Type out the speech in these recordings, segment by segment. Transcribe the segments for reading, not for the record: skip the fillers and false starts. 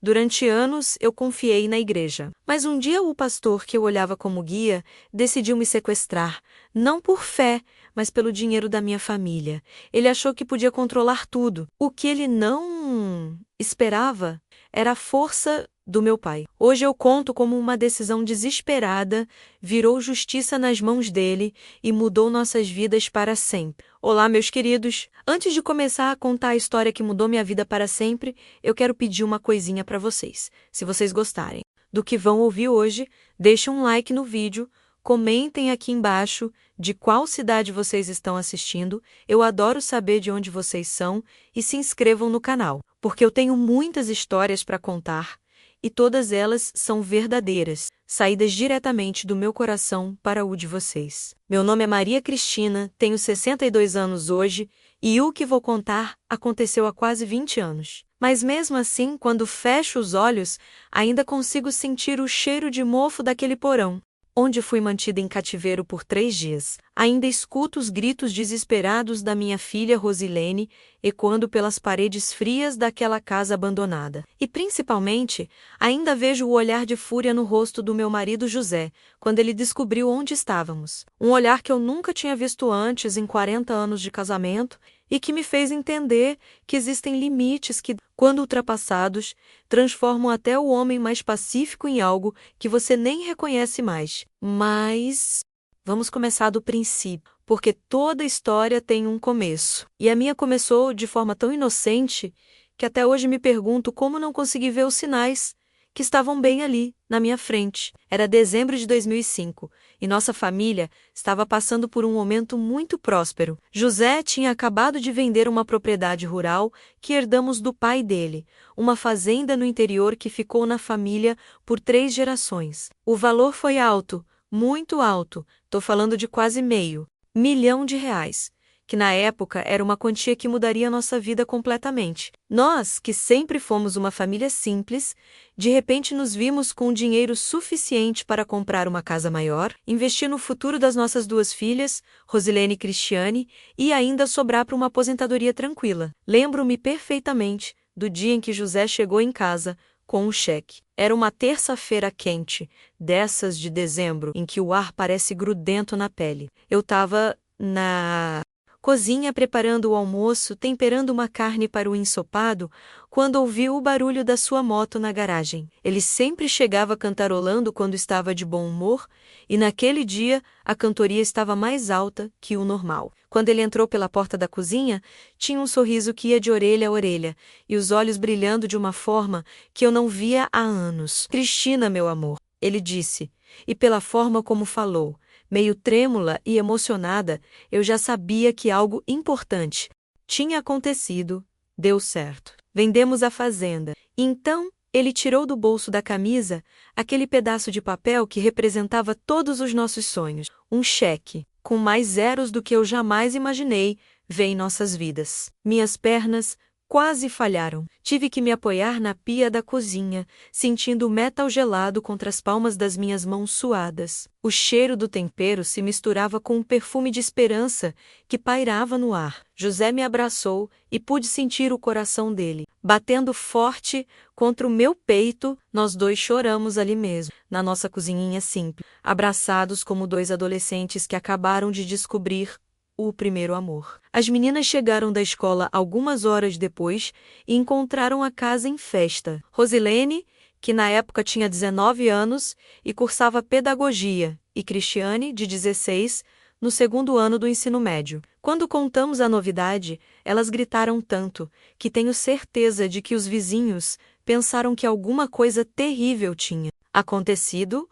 Durante anos, eu confiei na igreja. Mas um dia o pastor que eu olhava como guia decidiu me sequestrar, não por fé, mas pelo dinheiro da minha família. Ele achou que podia controlar tudo. O que ele não esperava era a força do meu pai. Hoje eu conto como uma decisão desesperada virou justiça nas mãos dele e mudou nossas vidas para sempre. Olá, meus queridos! Antes de começar a contar a história que mudou minha vida para sempre, eu quero pedir uma coisinha para vocês. Se vocês gostarem do que vão ouvir hoje, deixem um like no vídeo, comentem aqui embaixo de qual cidade vocês estão assistindo, eu adoro saber de onde vocês são, e se inscrevam no canal, porque eu tenho muitas histórias para contar e todas elas são verdadeiras, saídas diretamente do meu coração para o de vocês. Meu nome é Maria Cristina, tenho 62 anos hoje e o que vou contar aconteceu há quase 20 anos. Mas mesmo assim, quando fecho os olhos, ainda consigo sentir o cheiro de mofo daquele porão, onde fui mantida em cativeiro por 3 dias. Ainda escuto os gritos desesperados da minha filha Rosilene ecoando pelas paredes frias daquela casa abandonada. E principalmente, ainda vejo o olhar de fúria no rosto do meu marido José, quando ele descobriu onde estávamos. Um olhar que eu nunca tinha visto antes em 40 anos de casamento e que me fez entender que existem limites que, quando ultrapassados, transformam até o homem mais pacífico em algo que você nem reconhece mais. Mas vamos começar do princípio, porque toda história tem um começo. E a minha começou de forma tão inocente que até hoje me pergunto como não consegui ver os sinais que estavam bem ali, na minha frente. Era dezembro de 2005 e nossa família estava passando por um momento muito próspero. José tinha acabado de vender uma propriedade rural que herdamos do pai dele, uma fazenda no interior que ficou na família por 3 gerações. O valor foi alto, muito alto, tô falando de quase R$ 500 mil, que na época era uma quantia que mudaria nossa vida completamente. Nós, que sempre fomos uma família simples, de repente nos vimos com dinheiro suficiente para comprar uma casa maior, investir no futuro das nossas 2 filhas, Rosilene e Cristiane, e ainda sobrar para uma aposentadoria tranquila. Lembro-me perfeitamente do dia em que José chegou em casa com um cheque. Era uma terça-feira quente, dessas de dezembro, em que o ar parece grudento na pele. Eu estava na cozinha preparando o almoço, temperando uma carne para o ensopado, quando ouvi o barulho da sua moto na garagem. Ele sempre chegava cantarolando quando estava de bom humor, e naquele dia a cantoria estava mais alta que o normal. Quando ele entrou pela porta da cozinha, tinha um sorriso que ia de orelha a orelha, e os olhos brilhando de uma forma que eu não via há anos. "Cristina, meu amor", ele disse, e pela forma como falou, meio trêmula e emocionada, eu já sabia que algo importante tinha acontecido, deu certo. Vendemos a fazenda. Então, ele tirou do bolso da camisa aquele pedaço de papel que representava todos os nossos sonhos. Um cheque, com mais zeros do que eu jamais imaginei ver em nossas vidas. Minhas pernas quase falharam. Tive que me apoiar na pia da cozinha, sentindo o metal gelado contra as palmas das minhas mãos suadas. O cheiro do tempero se misturava com um perfume de esperança que pairava no ar. José me abraçou e pude sentir o coração dele batendo forte contra o meu peito. Nós 2 choramos ali mesmo, na nossa cozinhinha simples, abraçados como 2 adolescentes que acabaram de descobrir o primeiro amor. As meninas chegaram da escola algumas horas depois e encontraram a casa em festa. Rosilene, que na época tinha 19 anos e cursava pedagogia, e Cristiane, de 16, no 2º ano do ensino médio. Quando contamos a novidade, elas gritaram tanto que tenho certeza de que os vizinhos pensaram que alguma coisa terrível tinha acontecido,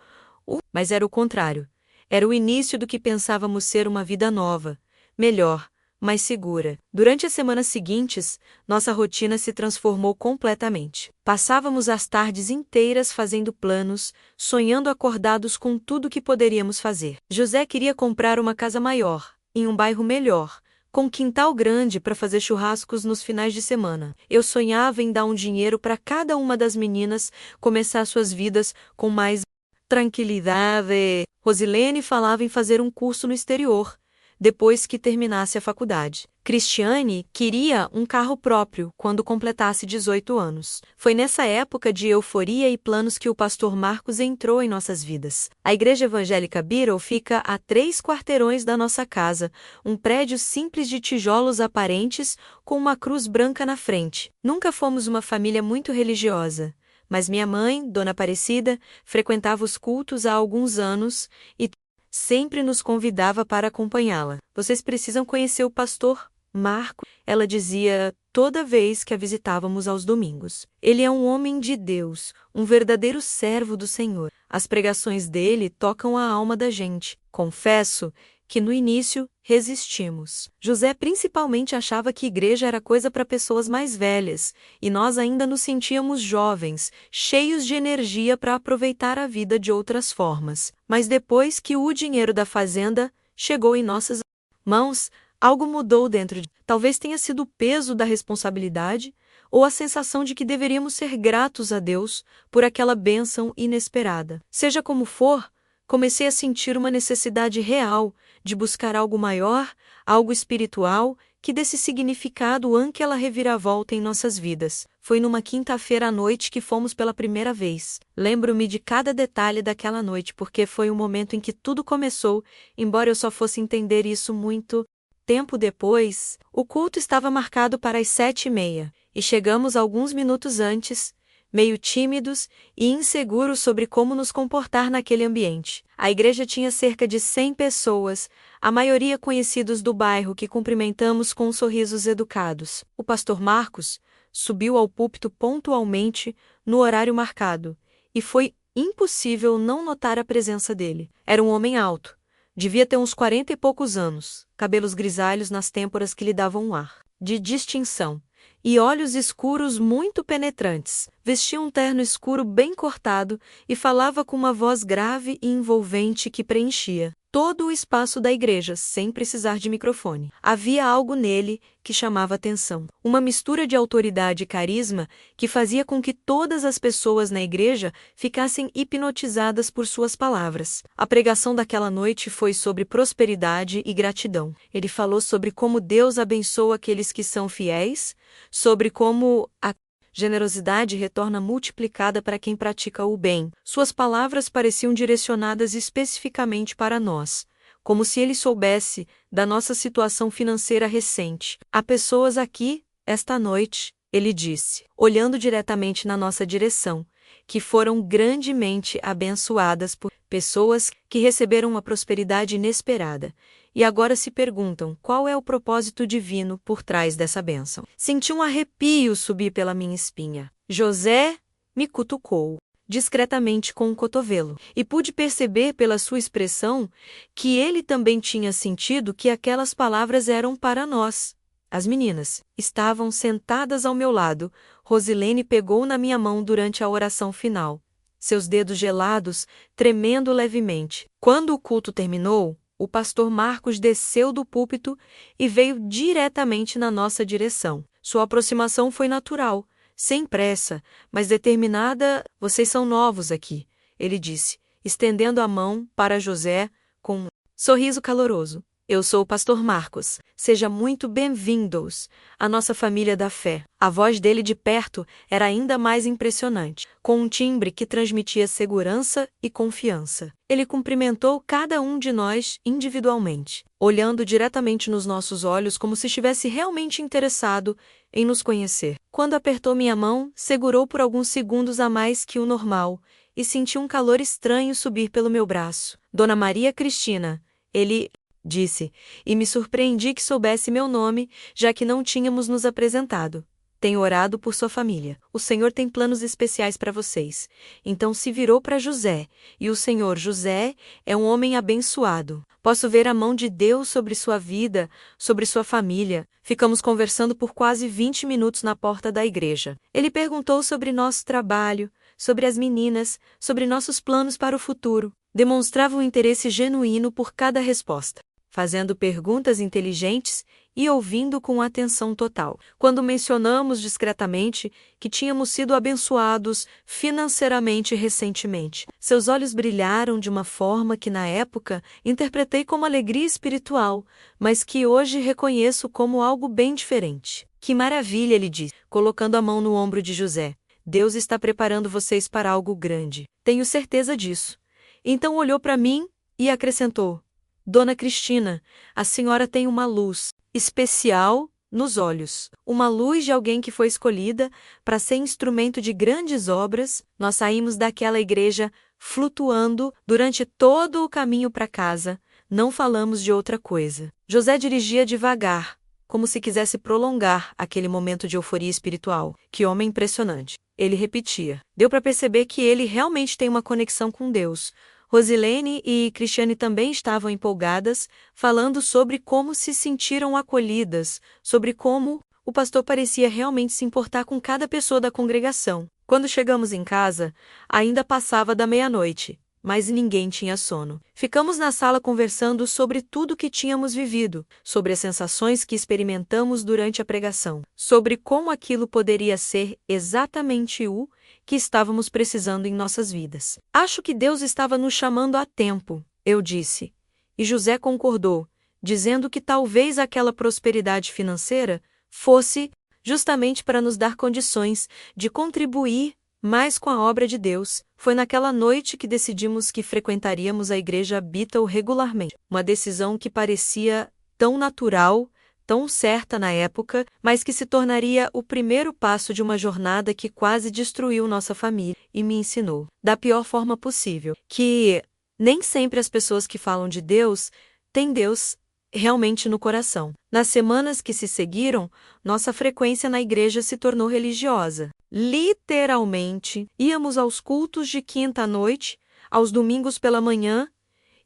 mas era o contrário. Era o início do que pensávamos ser uma vida nova, melhor, mais segura. Durante as semanas seguintes, nossa rotina se transformou completamente. Passávamos as tardes inteiras fazendo planos, sonhando acordados com tudo que poderíamos fazer. José queria comprar uma casa maior, em um bairro melhor, com um quintal grande para fazer churrascos nos finais de semana. Eu sonhava em dar um dinheiro para cada uma das meninas começar suas vidas com mais tranquilidade. Rosilene falava em fazer um curso no exterior, depois que terminasse a faculdade. Cristiane queria um carro próprio quando completasse 18 anos. Foi nessa época de euforia e planos que o pastor Marcos entrou em nossas vidas. A Igreja Evangélica Beetle fica a 3 quarteirões da nossa casa, um prédio simples de tijolos aparentes com uma cruz branca na frente. Nunca fomos uma família muito religiosa, mas minha mãe, Dona Aparecida, frequentava os cultos há alguns anos e sempre nos convidava para acompanhá-la. Vocês precisam conhecer o pastor Marco, ela dizia toda vez que a visitávamos aos domingos. Ele é um homem de Deus, um verdadeiro servo do Senhor. As pregações dele tocam a alma da gente. Confesso que no início resistimos. José principalmente achava que igreja era coisa para pessoas mais velhas, e nós ainda nos sentíamos jovens, cheios de energia para aproveitar a vida de outras formas. Mas depois que o dinheiro da fazenda chegou em nossas mãos, algo mudou dentro de... Talvez tenha sido o peso da responsabilidade ou a sensação de que deveríamos ser gratos a Deus por aquela bênção inesperada. Seja como for, comecei a sentir uma necessidade real de buscar algo maior, algo espiritual, que desse significado aquela reviravolta em nossas vidas. Foi numa quinta-feira à noite que fomos pela primeira vez. Lembro-me de cada detalhe daquela noite porque foi o momento em que tudo começou, embora eu só fosse entender isso muito tempo depois. O culto estava marcado para as 7h30, e chegamos alguns minutos antes, meio tímidos e inseguros sobre como nos comportar naquele ambiente. A igreja tinha cerca de 100 pessoas, a maioria conhecidos do bairro que cumprimentamos com sorrisos educados. O pastor Marcos subiu ao púlpito pontualmente no horário marcado, e foi impossível não notar a presença dele. Era um homem alto. Devia ter uns 40 e poucos anos, cabelos grisalhos nas têmporas que lhe davam um ar de distinção, e olhos escuros muito penetrantes. Vestia um terno escuro bem cortado e falava com uma voz grave e envolvente que preenchia todo o espaço da igreja, sem precisar de microfone. Havia algo nele que chamava atenção. Uma mistura de autoridade e carisma que fazia com que todas as pessoas na igreja ficassem hipnotizadas por suas palavras. A pregação daquela noite foi sobre prosperidade e gratidão. Ele falou sobre como Deus abençoa aqueles que são fiéis, sobre como a generosidade retorna multiplicada para quem pratica o bem. Suas palavras pareciam direcionadas especificamente para nós, como se ele soubesse da nossa situação financeira recente. Há pessoas aqui, esta noite, ele disse, olhando diretamente na nossa direção, que foram grandemente abençoadas por pessoas que receberam uma prosperidade inesperada e agora se perguntam qual é o propósito divino por trás dessa bênção. Senti um arrepio subir pela minha espinha. José me cutucou discretamente com um cotovelo, e pude perceber pela sua expressão que ele também tinha sentido que aquelas palavras eram para nós. As meninas estavam sentadas ao meu lado. Rosilene pegou na minha mão durante a oração final, seus dedos gelados, tremendo levemente. Quando o culto terminou, o pastor Marcos desceu do púlpito e veio diretamente na nossa direção. Sua aproximação foi natural, sem pressa, mas determinada. Vocês são novos aqui, ele disse, estendendo a mão para José com um sorriso caloroso. Eu sou o pastor Marcos. Seja muito bem-vindos à nossa família da fé. A voz dele de perto era ainda mais impressionante, com um timbre que transmitia segurança e confiança. Ele cumprimentou cada um de nós individualmente, olhando diretamente nos nossos olhos como se estivesse realmente interessado em nos conhecer. Quando apertou minha mão, segurou por alguns segundos a mais que o normal e senti um calor estranho subir pelo meu braço. Dona Maria Cristina, ele disse, e me surpreendi que soubesse meu nome, já que não tínhamos nos apresentado. Tenho orado por sua família. O Senhor tem planos especiais para vocês. Então se virou para José, e o Senhor José é um homem abençoado. Posso ver a mão de Deus sobre sua vida, sobre sua família. Ficamos conversando por quase 20 minutos na porta da igreja. Ele perguntou sobre nosso trabalho, sobre as meninas, sobre nossos planos para o futuro. Demonstrava um interesse genuíno por cada resposta. fazendo perguntas inteligentes e ouvindo com atenção total. Quando mencionamos discretamente que tínhamos sido abençoados financeiramente recentemente, seus olhos brilharam de uma forma que na época interpretei como alegria espiritual, mas que hoje reconheço como algo bem diferente. Que maravilha, ele disse, colocando a mão no ombro de José. Deus está preparando vocês para algo grande. Tenho certeza disso. Então olhou para mim e acrescentou: Dona Cristina, a senhora tem uma luz especial nos olhos. Uma luz de alguém que foi escolhida para ser instrumento de grandes obras. Nós saímos daquela igreja flutuando durante todo o caminho para casa. Não falamos de outra coisa. José dirigia devagar, como se quisesse prolongar aquele momento de euforia espiritual. Que homem impressionante. Ele repetia. Deu para perceber que ele realmente tem uma conexão com Deus. Rosilene e Cristiane também estavam empolgadas, falando sobre como se sentiram acolhidas, sobre como o pastor parecia realmente se importar com cada pessoa da congregação. Quando chegamos em casa, ainda passava da meia-noite, mas ninguém tinha sono. Ficamos na sala conversando sobre tudo que tínhamos vivido, sobre as sensações que experimentamos durante a pregação, sobre como aquilo poderia ser exatamente o que estávamos precisando em nossas vidas. Acho que Deus estava nos chamando a tempo, eu disse. E José concordou, dizendo que talvez aquela prosperidade financeira fosse justamente para nos dar condições de contribuir mais com a obra de Deus. Foi naquela noite que decidimos que frequentaríamos a igreja Bethel regularmente. Uma decisão que parecia tão natural, tão certa na época, mas que se tornaria o primeiro passo de uma jornada que quase destruiu nossa família e me ensinou, da pior forma possível, que nem sempre as pessoas que falam de Deus têm Deus realmente no coração. Nas semanas que se seguiram, nossa frequência na igreja se tornou religiosa. Literalmente, íamos aos cultos de quinta à noite, aos domingos pela manhã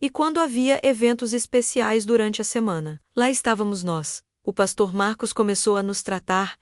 e quando havia eventos especiais durante a semana. Lá estávamos nós. O pastor Marcos começou a nos tratar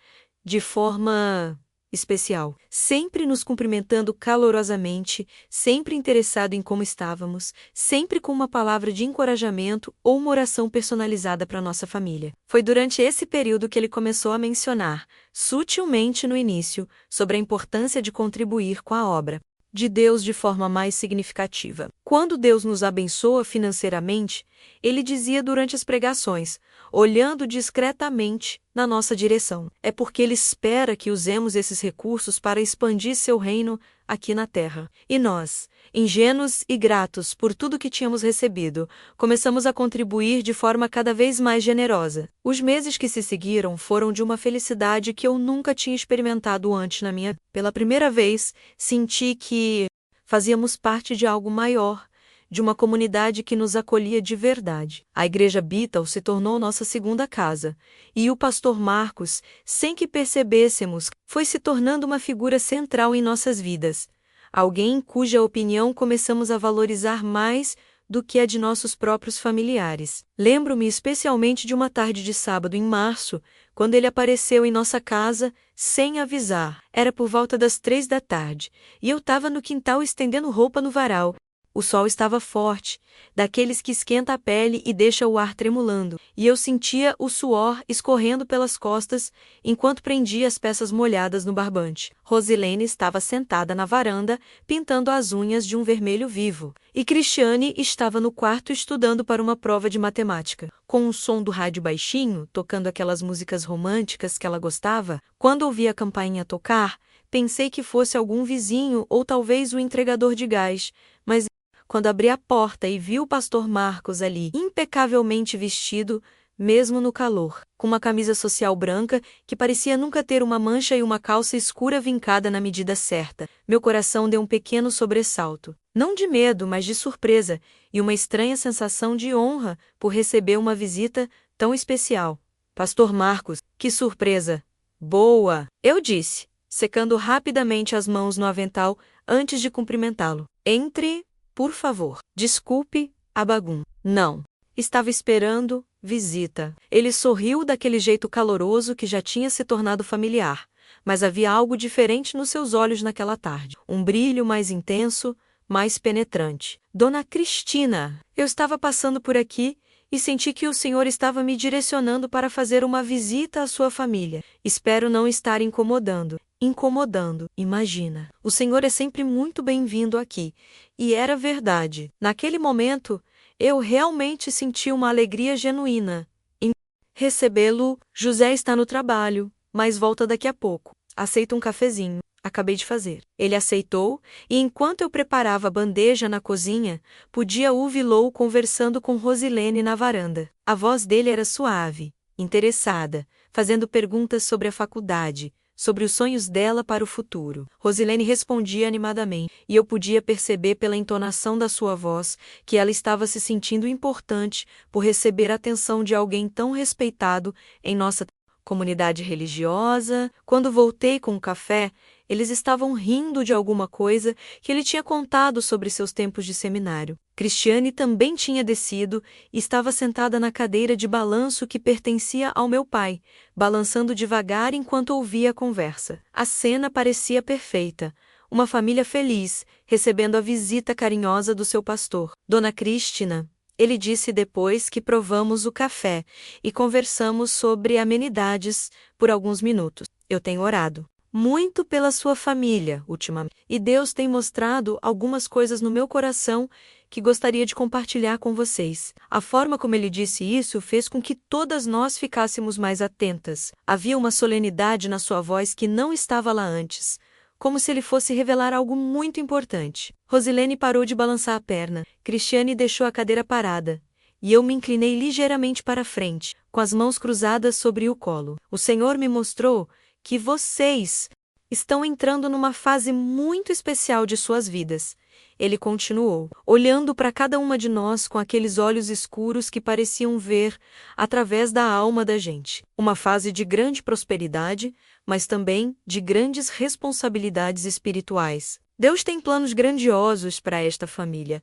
de forma especial, sempre nos cumprimentando calorosamente, sempre interessado em como estávamos, sempre com uma palavra de encorajamento ou uma oração personalizada para nossa família. Foi durante esse período que ele começou a mencionar, sutilmente no início, sobre a importância de contribuir com a obra de Deus de forma mais significativa. Quando Deus nos abençoa financeiramente, ele dizia durante as pregações, olhando discretamente na nossa direção. É porque ele espera que usemos esses recursos para expandir seu reino aqui na terra. E nós, ingênuos e gratos por tudo que tínhamos recebido, começamos a contribuir de forma cada vez mais generosa. Os meses que se seguiram foram de uma felicidade que eu nunca tinha experimentado antes na minha vida. Pela primeira vez, senti que fazíamos parte de algo maior, de uma comunidade que nos acolhia de verdade. A igreja Bethel se tornou nossa segunda casa, e o pastor Marcos, sem que percebêssemos, foi se tornando uma figura central em nossas vidas, alguém cuja opinião começamos a valorizar mais do que a de nossos próprios familiares. Lembro-me especialmente de uma tarde de sábado em março, quando ele apareceu em nossa casa sem avisar. Era por volta das 3 da tarde, e eu estava no quintal estendendo roupa no varal. O sol estava forte, daqueles que esquenta a pele e deixa o ar tremulando, e eu sentia o suor escorrendo pelas costas enquanto prendia as peças molhadas no barbante. Rosilene estava sentada na varanda, pintando as unhas de um vermelho vivo, e Cristiane estava no quarto estudando para uma prova de matemática. Com o som do rádio baixinho, tocando aquelas músicas românticas que ela gostava, quando ouvi a campainha tocar, pensei que fosse algum vizinho ou talvez o entregador de gás, mas quando abri a porta e vi o pastor Marcos ali, impecavelmente vestido, mesmo no calor, com uma camisa social branca que parecia nunca ter uma mancha e uma calça escura vincada na medida certa, meu coração deu um pequeno sobressalto. Não de medo, mas de surpresa, e uma estranha sensação de honra por receber uma visita tão especial. Pastor Marcos, que surpresa! Boa! Eu disse, secando rapidamente as mãos no avental antes de cumprimentá-lo. Entre, por favor. Desculpe a bagunça. Não. Estava esperando visita. Ele sorriu daquele jeito caloroso que já tinha se tornado familiar, mas havia algo diferente nos seus olhos naquela tarde. Um brilho mais intenso, mais penetrante. Dona Cristina, eu estava passando por aqui e senti que o Senhor estava me direcionando para fazer uma visita à sua família. Espero não estar incomodando. Incomodando, imagina. O Senhor é sempre muito bem-vindo aqui. E era verdade. Naquele momento, eu realmente senti uma alegria genuína em recebê-lo. José está no trabalho, mas volta daqui a pouco. Aceita um cafezinho. Acabei de fazer. Ele aceitou, e enquanto eu preparava a bandeja na cozinha, podia ouvi-lo conversando com Rosilene na varanda. A voz dele era suave, interessada, fazendo perguntas sobre a faculdade, sobre os sonhos dela para o futuro. Rosilene respondia animadamente, e eu podia perceber pela entonação da sua voz que ela estava se sentindo importante por receber a atenção de alguém tão respeitado em nossa comunidade religiosa. Quando voltei com o café, eles estavam rindo de alguma coisa que ele tinha contado sobre seus tempos de seminário. Cristiane também tinha descido e estava sentada na cadeira de balanço que pertencia ao meu pai, balançando devagar enquanto ouvia a conversa. A cena parecia perfeita. Uma família feliz, recebendo a visita carinhosa do seu pastor. Dona Cristina, ele disse depois que provamos o café e conversamos sobre amenidades por alguns minutos. Eu tenho orado muito pela sua família ultimamente, e Deus tem mostrado algumas coisas no meu coração que gostaria de compartilhar com vocês. A forma como ele disse isso fez com que todas nós ficássemos mais atentas. Havia uma solenidade na sua voz que não estava lá antes, como se ele fosse revelar algo muito importante. Rosilene parou de balançar a perna. Cristiane deixou a cadeira parada, e eu me inclinei ligeiramente para a frente, com as mãos cruzadas sobre o colo. O Senhor me mostrou que vocês estão entrando numa fase muito especial de suas vidas. Ele continuou, olhando para cada uma de nós com aqueles olhos escuros que pareciam ver através da alma da gente. Uma fase de grande prosperidade, mas também de grandes responsabilidades espirituais. Deus tem planos grandiosos para esta família,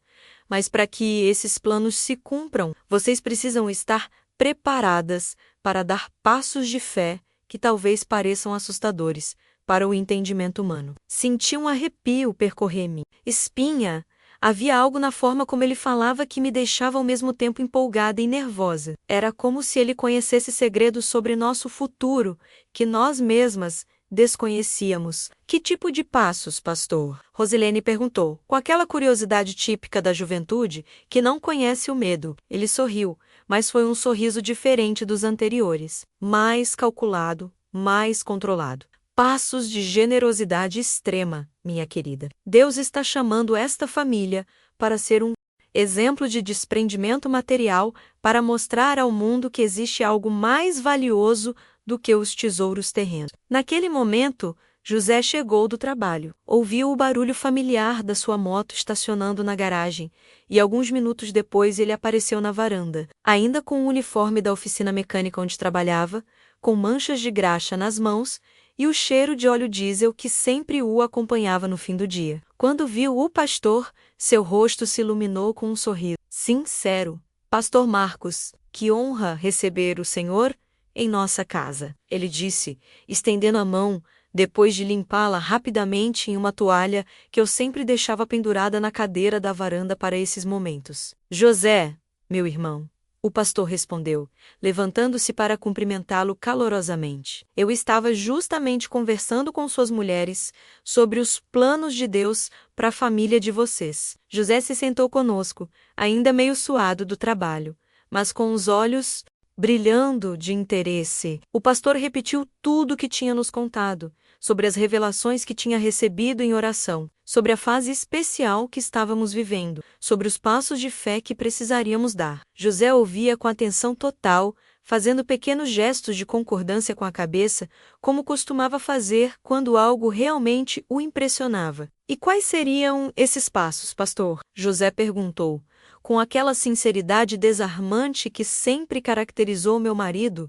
mas para que esses planos se cumpram, vocês precisam estar preparadas para dar passos de fé que talvez pareçam assustadores para o entendimento humano. Senti um arrepio percorrer-me. Espinha. Havia algo na forma como ele falava que me deixava ao mesmo tempo empolgada e nervosa. Era como se ele conhecesse segredos sobre nosso futuro que nós mesmas desconhecíamos. Que tipo de passos, pastor? Rosilene perguntou, com aquela curiosidade típica da juventude que não conhece o medo. Ele sorriu, mas foi um sorriso diferente dos anteriores. Mais calculado, mais controlado. Passos de generosidade extrema, minha querida. Deus está chamando esta família para ser um exemplo de desprendimento material, para mostrar ao mundo que existe algo mais valioso do que os tesouros terrenos. Naquele momento, José chegou do trabalho. Ouviu o barulho familiar da sua moto estacionando na garagem, e alguns minutos depois ele apareceu na varanda, ainda com o uniforme da oficina mecânica onde trabalhava, com manchas de graxa nas mãos e o cheiro de óleo diesel que sempre o acompanhava no fim do dia. Quando viu o pastor, seu rosto se iluminou com um sorriso sincero. Pastor Marcos, que honra receber o Senhor em nossa casa, ele disse, estendendo a mão, depois de limpá-la rapidamente em uma toalha que eu sempre deixava pendurada na cadeira da varanda para esses momentos. José, meu irmão, o pastor respondeu, levantando-se para cumprimentá-lo calorosamente. Eu estava justamente conversando com suas mulheres sobre os planos de Deus para a família de vocês. José se sentou conosco, ainda meio suado do trabalho, mas com os olhos brilhando de interesse. O pastor repetiu tudo o que tinha nos contado, sobre as revelações que tinha recebido em oração, sobre a fase especial que estávamos vivendo, sobre os passos de fé que precisaríamos dar. José ouvia com atenção total, fazendo pequenos gestos de concordância com a cabeça, como costumava fazer quando algo realmente o impressionava. E quais seriam esses passos, pastor? José perguntou, com aquela sinceridade desarmante que sempre caracterizou meu marido.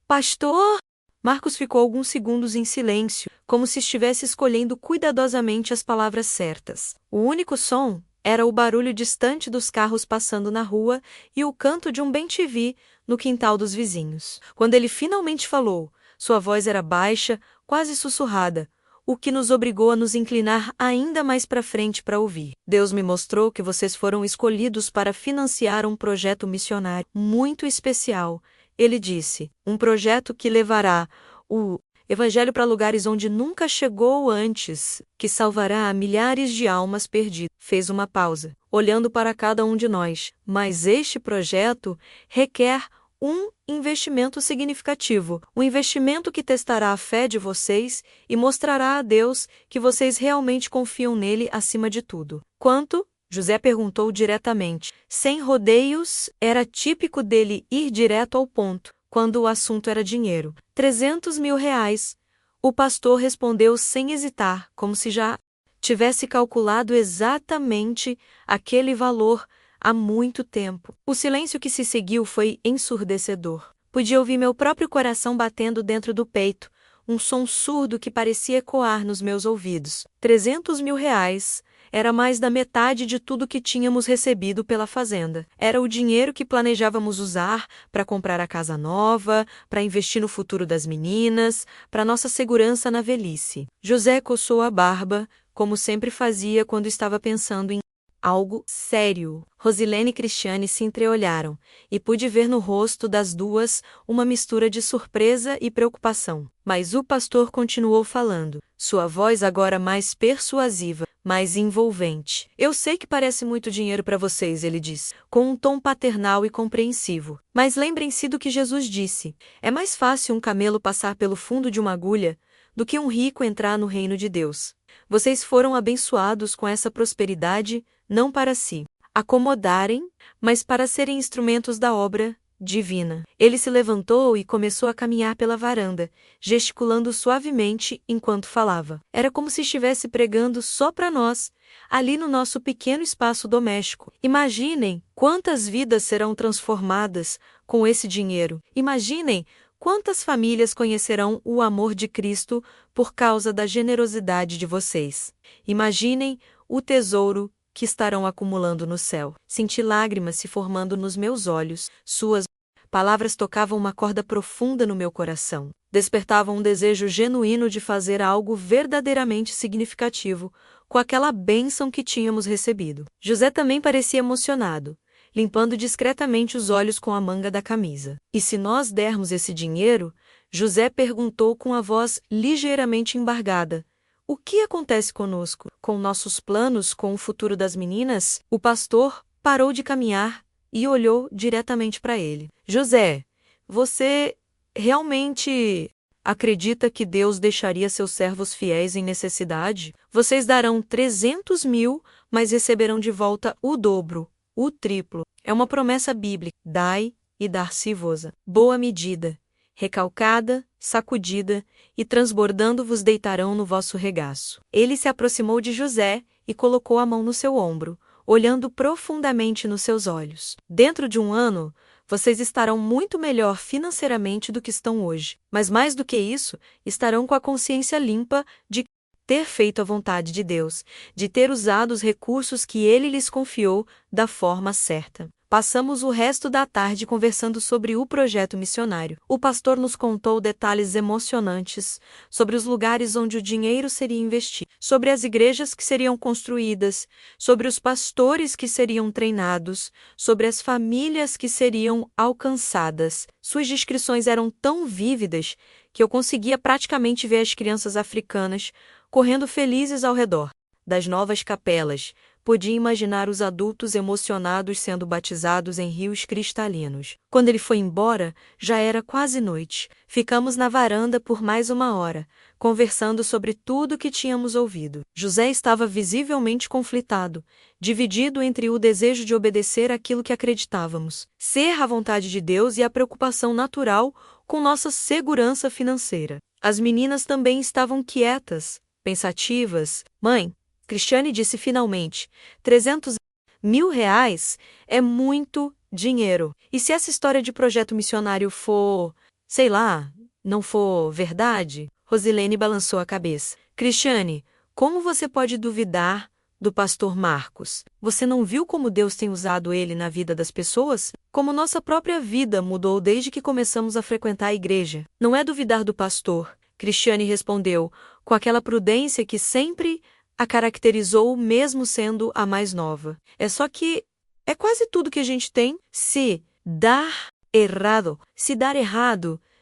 Pastor! Marcos ficou alguns segundos em silêncio, como se estivesse escolhendo cuidadosamente as palavras certas. O único som era o barulho distante dos carros passando na rua e o canto de um bem-te-vi no quintal dos vizinhos. Quando ele finalmente falou, sua voz era baixa, quase sussurrada. o que nos obrigou a nos inclinar ainda mais para frente para ouvir. Deus me mostrou que vocês foram escolhidos para financiar um projeto missionário muito especial. Ele disse, um projeto que levará o Evangelho para lugares onde nunca chegou antes, que salvará milhares de almas perdidas. Fez uma pausa, olhando para cada um de nós. Mas este projeto requer um investimento significativo, um investimento que testará a fé de vocês e mostrará a Deus que vocês realmente confiam nele acima de tudo. Quanto? José perguntou diretamente. Sem rodeios, era típico dele ir direto ao ponto, quando o assunto era dinheiro. 300 mil reais. O pastor respondeu sem hesitar, como se já tivesse calculado exatamente aquele valor há muito tempo. O silêncio que se seguiu foi ensurdecedor. Podia ouvir meu próprio coração batendo dentro do peito, um som surdo que parecia ecoar nos meus ouvidos. 300 mil reais era mais da metade de tudo que tínhamos recebido pela fazenda. Era o dinheiro que planejávamos usar para comprar a casa nova, para investir no futuro das meninas, para nossa segurança na velhice. José coçou a barba, como sempre fazia quando estava pensando em algo sério. Rosilene e Cristiane se entreolharam, e pude ver no rosto das duas uma mistura de surpresa e preocupação. Mas o pastor continuou falando, sua voz agora mais persuasiva, mais envolvente. Eu sei que parece muito dinheiro para vocês, ele disse, com um tom paternal e compreensivo. Mas lembrem-se do que Jesus disse. É mais fácil um camelo passar pelo fundo de uma agulha do que um rico entrar no reino de Deus. Vocês foram abençoados com essa prosperidade, não para se acomodarem, mas para serem instrumentos da obra divina. Ele se levantou e começou a caminhar pela varanda, gesticulando suavemente enquanto falava. Era como se estivesse pregando só para nós, ali no nosso pequeno espaço doméstico. Imaginem quantas vidas serão transformadas com esse dinheiro. Imaginem quantas famílias conhecerão o amor de Cristo por causa da generosidade de vocês. Imaginem o tesouro que estarão acumulando no céu. Senti lágrimas se formando nos meus olhos. Suas palavras tocavam uma corda profunda no meu coração. Despertavam um desejo genuíno de fazer algo verdadeiramente significativo com aquela bênção que tínhamos recebido. José também parecia emocionado, limpando discretamente os olhos com a manga da camisa. E se nós dermos esse dinheiro? José perguntou com a voz ligeiramente embargada. O que acontece conosco? Com nossos planos, com o futuro das meninas? O pastor parou de caminhar e olhou diretamente para ele. José, você realmente acredita que Deus deixaria seus servos fiéis em necessidade? Vocês darão 300 mil, mas receberão de volta o dobro, o triplo. É uma promessa bíblica. Dai e dar-se-vos. Boa medida, recalcada, sacudida e transbordando vos deitarão no vosso regaço. Ele se aproximou de José e colocou a mão no seu ombro, olhando profundamente nos seus olhos. Dentro de um ano, vocês estarão muito melhor financeiramente do que estão hoje. Mas mais do que isso, estarão com a consciência limpa de ter feito a vontade de Deus, de ter usado os recursos que Ele lhes confiou da forma certa. Passamos o resto da tarde conversando sobre o projeto missionário. O pastor nos contou detalhes emocionantes sobre os lugares onde o dinheiro seria investido, sobre as igrejas que seriam construídas, sobre os pastores que seriam treinados, sobre as famílias que seriam alcançadas. Suas descrições eram tão vívidas que eu conseguia praticamente ver as crianças africanas correndo felizes ao redor das novas capelas. Podia imaginar os adultos emocionados sendo batizados em rios cristalinos. Quando ele foi embora, já era quase noite. Ficamos na varanda por mais uma hora, conversando sobre tudo o que tínhamos ouvido. José estava visivelmente conflitado, dividido entre o desejo de obedecer aquilo que acreditávamos, ser a vontade de Deus e a preocupação natural com nossa segurança financeira. As meninas também estavam quietas, pensativas. Mãe, Cristiane disse finalmente, 300 mil reais é muito dinheiro. E se essa história de projeto missionário for, sei lá, não for verdade? Rosilene balançou a cabeça. Cristiane, como você pode duvidar do pastor Marcos? Você não viu como Deus tem usado ele na vida das pessoas? Como nossa própria vida mudou desde que começamos a frequentar a igreja. Não é duvidar do pastor, Cristiane respondeu, com aquela prudência que sempre a caracterizou, mesmo sendo a mais nova. É só que é quase tudo que a gente tem. Se dar errado,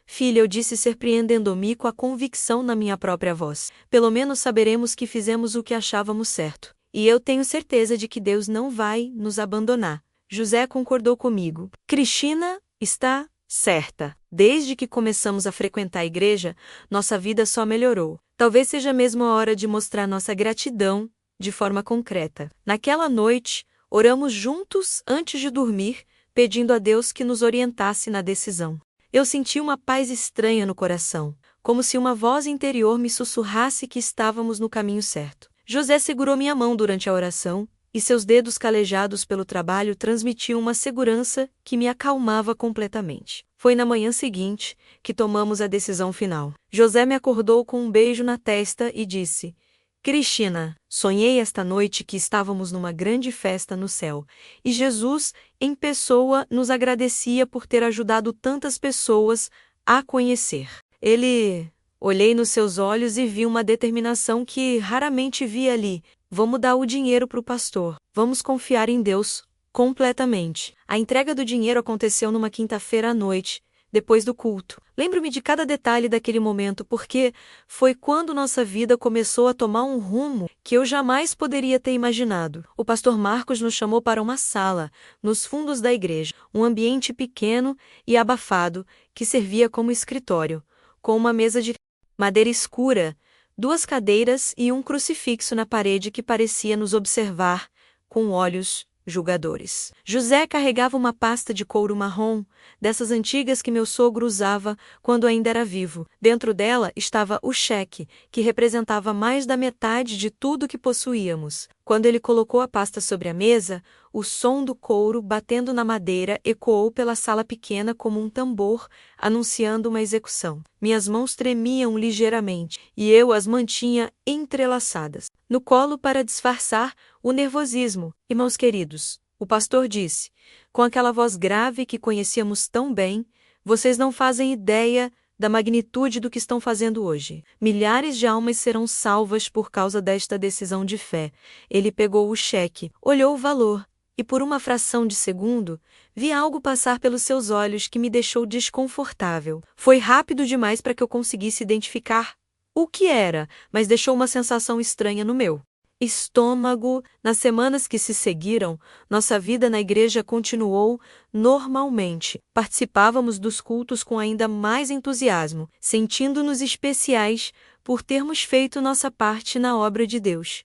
filha, eu disse, surpreendendo-me com a convicção na minha própria voz. Pelo menos saberemos que fizemos o que achávamos certo. E eu tenho certeza de que Deus não vai nos abandonar. José concordou comigo. Cristina está certa. Desde que começamos a frequentar a igreja, nossa vida só melhorou. Talvez seja mesmo a hora de mostrar nossa gratidão de forma concreta. Naquela noite, oramos juntos antes de dormir, pedindo a Deus que nos orientasse na decisão. Eu senti uma paz estranha no coração, como se uma voz interior me sussurrasse que estávamos no caminho certo. José segurou minha mão durante a oração, e seus dedos calejados pelo trabalho transmitiam uma segurança que me acalmava completamente. Foi na manhã seguinte que tomamos a decisão final. José me acordou com um beijo na testa e disse: Cristina, sonhei esta noite que estávamos numa grande festa no céu, e Jesus, em pessoa, nos agradecia por ter ajudado tantas pessoas a conhecer. Olhei nos seus olhos e vi uma determinação que raramente via ali. Vamos dar o dinheiro para o pastor. Vamos confiar em Deus completamente. A entrega do dinheiro aconteceu numa quinta-feira à noite, depois do culto. Lembro-me de cada detalhe daquele momento porque foi quando nossa vida começou a tomar um rumo que eu jamais poderia ter imaginado. O pastor Marcos nos chamou para uma sala, nos fundos da igreja, um ambiente pequeno e abafado que servia como escritório, com uma mesa de madeira escura, 2 cadeiras e um crucifixo na parede que parecia nos observar com olhos julgadores. José carregava uma pasta de couro marrom, dessas antigas que meu sogro usava quando ainda era vivo. Dentro dela estava o cheque, que representava mais da metade de tudo que possuíamos. Quando ele colocou a pasta sobre a mesa, o som do couro batendo na madeira ecoou pela sala pequena como um tambor, anunciando uma execução. Minhas mãos tremiam ligeiramente, e eu as mantinha entrelaçadas no colo para disfarçar o nervosismo. Irmãos queridos, o pastor disse, com aquela voz grave que conhecíamos tão bem, vocês não fazem ideia da magnitude do que estão fazendo hoje. Milhares de almas serão salvas por causa desta decisão de fé. Ele pegou o cheque, olhou o valor, e por uma fração de segundo, vi algo passar pelos seus olhos que me deixou desconfortável. Foi rápido demais para que eu conseguisse identificar o que era, mas deixou uma sensação estranha no meu estômago. Nas semanas que se seguiram, nossa vida na igreja continuou normalmente. Participávamos dos cultos com ainda mais entusiasmo, sentindo-nos especiais por termos feito nossa parte na obra de Deus.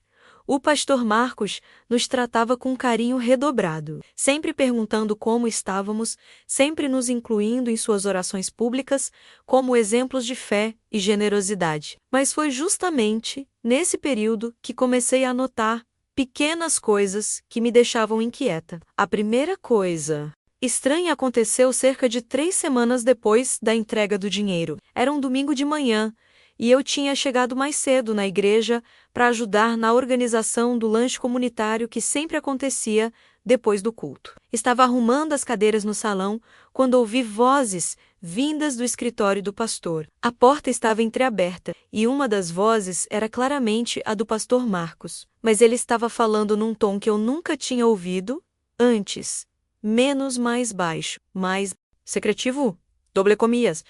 O pastor Marcos nos tratava com carinho redobrado, sempre perguntando como estávamos, sempre nos incluindo em suas orações públicas como exemplos de fé e generosidade. Mas foi justamente nesse período que comecei a notar pequenas coisas que me deixavam inquieta. A primeira coisa estranha aconteceu cerca de 3 semanas depois da entrega do dinheiro. Era um domingo de manhã, e eu tinha chegado mais cedo na igreja para ajudar na organização do lanche comunitário que sempre acontecia depois do culto. Estava arrumando as cadeiras no salão quando ouvi vozes vindas do escritório do pastor. A porta estava entreaberta e uma das vozes era claramente a do pastor Marcos, mas ele estava falando num tom que eu nunca tinha ouvido antes, menos mais baixo, mais secretivo, doble comias,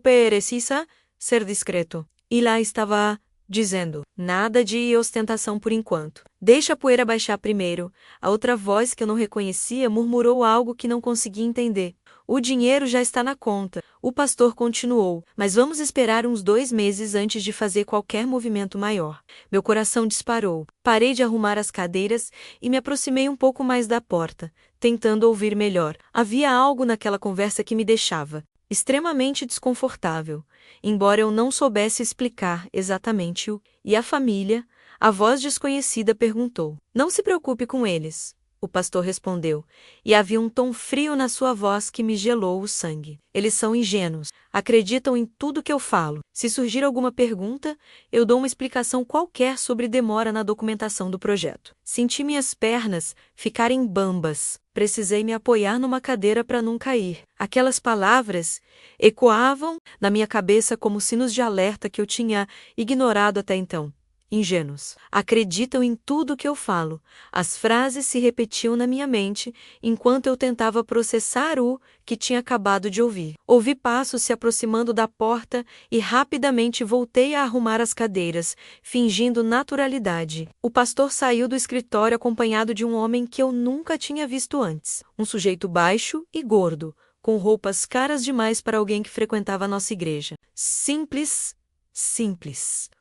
precisa ser discreto. E lá estava dizendo, nada de ostentação por enquanto. Deixa a poeira baixar primeiro. A outra voz que eu não reconhecia murmurou algo que não conseguia entender. O dinheiro já está na conta. O pastor continuou, mas vamos esperar uns 2 meses antes de fazer qualquer movimento maior. Meu coração disparou. Parei de arrumar as cadeiras e me aproximei um pouco mais da porta, tentando ouvir melhor. Havia algo naquela conversa que me deixava extremamente desconfortável, embora eu não soubesse explicar exatamente o. E a família, a voz desconhecida perguntou: Não se preocupe com eles. o pastor respondeu, e havia um tom frio na sua voz que me gelou o sangue. Eles são ingênuos, acreditam em tudo que eu falo. Se surgir alguma pergunta, eu dou uma explicação qualquer sobre demora na documentação do projeto. Senti minhas pernas ficarem bambas. Precisei me apoiar numa cadeira para não cair. Aquelas palavras ecoavam na minha cabeça como sinos de alerta que eu tinha ignorado até então. Ingênuos. Acreditam em tudo que eu falo. As frases se repetiam na minha mente enquanto eu tentava processar o que tinha acabado de ouvir. Ouvi passos se aproximando da porta e rapidamente voltei a arrumar as cadeiras, fingindo naturalidade. O pastor saiu do escritório acompanhado de um homem que eu nunca tinha visto antes. Um sujeito baixo e gordo, com roupas caras demais para alguém que frequentava a nossa igreja. Simples.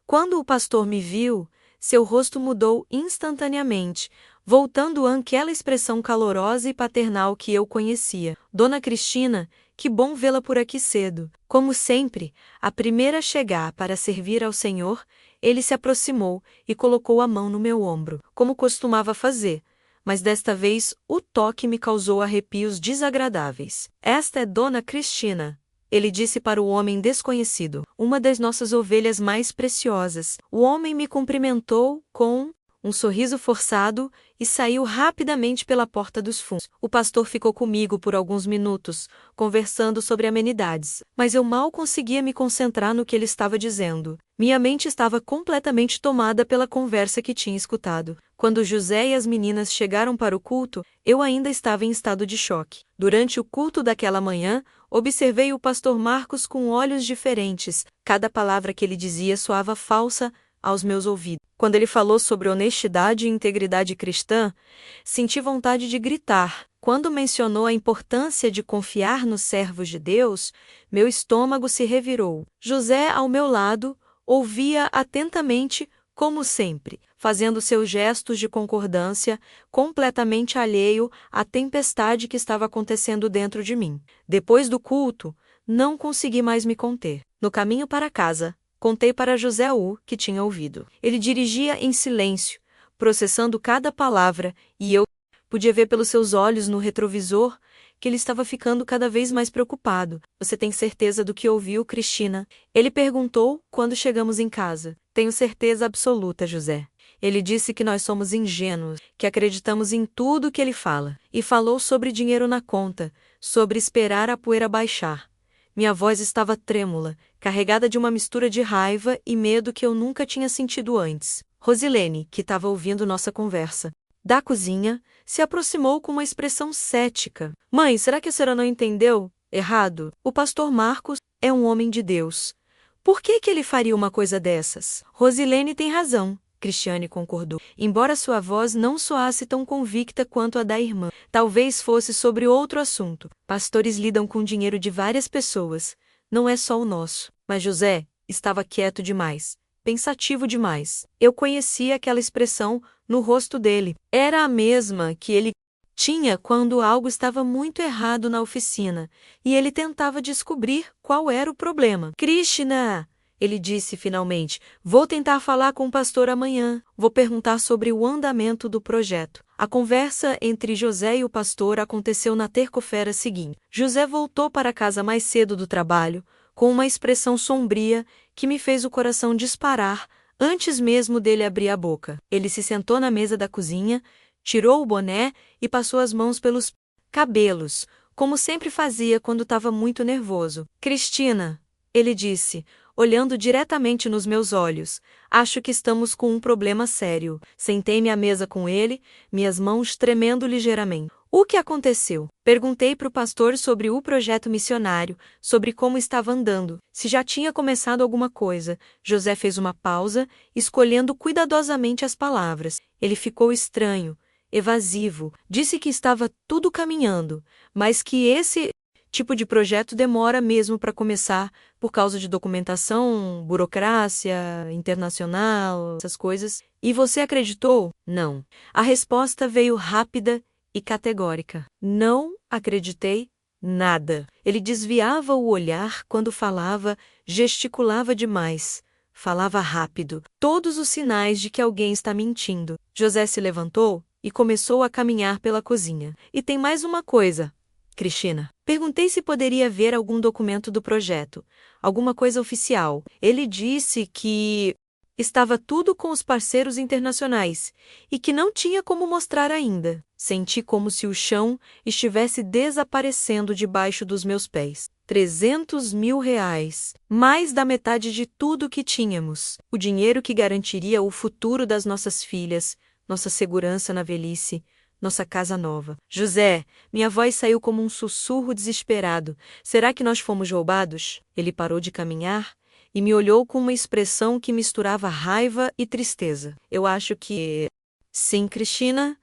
Quando o pastor me viu, seu rosto mudou instantaneamente, voltando àquela expressão calorosa e paternal que eu conhecia. Dona Cristina, que bom vê-la por aqui cedo. Como sempre, a primeira a chegar para servir ao Senhor, ele se aproximou e colocou a mão no meu ombro, como costumava fazer, mas desta vez o toque me causou arrepios desagradáveis. Esta é Dona Cristina. Ele disse para o homem desconhecido, uma das nossas ovelhas mais preciosas. O homem me cumprimentou com um sorriso forçado e saiu rapidamente pela porta dos fundos. O pastor ficou comigo por alguns minutos, conversando sobre amenidades, mas eu mal conseguia me concentrar no que ele estava dizendo. Minha mente estava completamente tomada pela conversa que tinha escutado. Quando José e as meninas chegaram para o culto, eu ainda estava em estado de choque. Durante o culto daquela manhã, observei o pastor Marcos com olhos diferentes. Cada palavra que ele dizia soava falsa aos meus ouvidos. Quando ele falou sobre honestidade e integridade cristã, senti vontade de gritar. Quando mencionou a importância de confiar nos servos de Deus, meu estômago se revirou. José, ao meu lado, ouvia atentamente, como sempre, fazendo seus gestos de concordância, completamente alheio à tempestade que estava acontecendo dentro de mim. Depois do culto, não consegui mais me conter. No caminho para casa, contei para José o que tinha ouvido. Ele dirigia em silêncio, processando cada palavra, e eu podia ver pelos seus olhos no retrovisor que ele estava ficando cada vez mais preocupado. Você tem certeza do que ouviu, Cristina? Ele perguntou quando chegamos em casa. Tenho certeza absoluta, José. Ele disse que nós somos ingênuos, que acreditamos em tudo que ele fala. E falou sobre dinheiro na conta, sobre esperar a poeira baixar. Minha voz estava trêmula, carregada de uma mistura de raiva e medo que eu nunca tinha sentido antes. Rosilene, que estava ouvindo nossa conversa, da cozinha, se aproximou com uma expressão cética. Mãe, será que a senhora não entendeu? Errado. O pastor Marcos é um homem de Deus. Por que ele faria uma coisa dessas? Rosilene tem razão. Cristiane concordou, embora sua voz não soasse tão convicta quanto a da irmã. Talvez fosse sobre outro assunto. Pastores lidam com dinheiro de várias pessoas. Não é só o nosso. Mas José estava quieto demais, pensativo demais. Eu conhecia aquela expressão no rosto dele. Era a mesma que ele tinha quando algo estava muito errado na oficina, e ele tentava descobrir qual era o problema. Krishna! Ele disse finalmente, vou tentar falar com o pastor amanhã. Vou perguntar sobre o andamento do projeto. A conversa entre José e o pastor aconteceu na terça-feira seguinte. José voltou para casa mais cedo do trabalho, com uma expressão sombria que me fez o coração disparar antes mesmo dele abrir a boca. Ele se sentou na mesa da cozinha, tirou o boné e passou as mãos pelos cabelos, como sempre fazia quando estava muito nervoso. Cristina, ele disse, olhando diretamente nos meus olhos, acho que estamos com um problema sério. Sentei-me à mesa com ele, minhas mãos tremendo ligeiramente. O que aconteceu? Perguntei para o pastor sobre o projeto missionário, sobre como estava andando, se já tinha começado alguma coisa. José fez uma pausa, escolhendo cuidadosamente as palavras. Ele ficou estranho, evasivo, disse que estava tudo caminhando, mas que esse tipo de projeto demora mesmo para começar, por causa de documentação, burocracia, internacional, essas coisas. E você acreditou? Não. A resposta veio rápida e categórica. Não acreditei nada. Ele desviava o olhar quando falava, gesticulava demais. Falava rápido. Todos os sinais de que alguém está mentindo. José se levantou, e começou a caminhar pela cozinha. E tem mais uma coisa, Cristina. Perguntei se poderia ver algum documento do projeto, alguma coisa oficial. Ele disse que estava tudo com os parceiros internacionais e que não tinha como mostrar ainda. Senti como se o chão estivesse desaparecendo debaixo dos meus pés. 300 mil reais, mais da metade de tudo que tínhamos. O dinheiro que garantiria o futuro das nossas filhas, nossa segurança na velhice, nossa casa nova. José, minha voz saiu como um sussurro desesperado. Será que nós fomos roubados? Ele parou de caminhar e me olhou com uma expressão que misturava raiva e tristeza. Eu acho que... Sim, Cristina,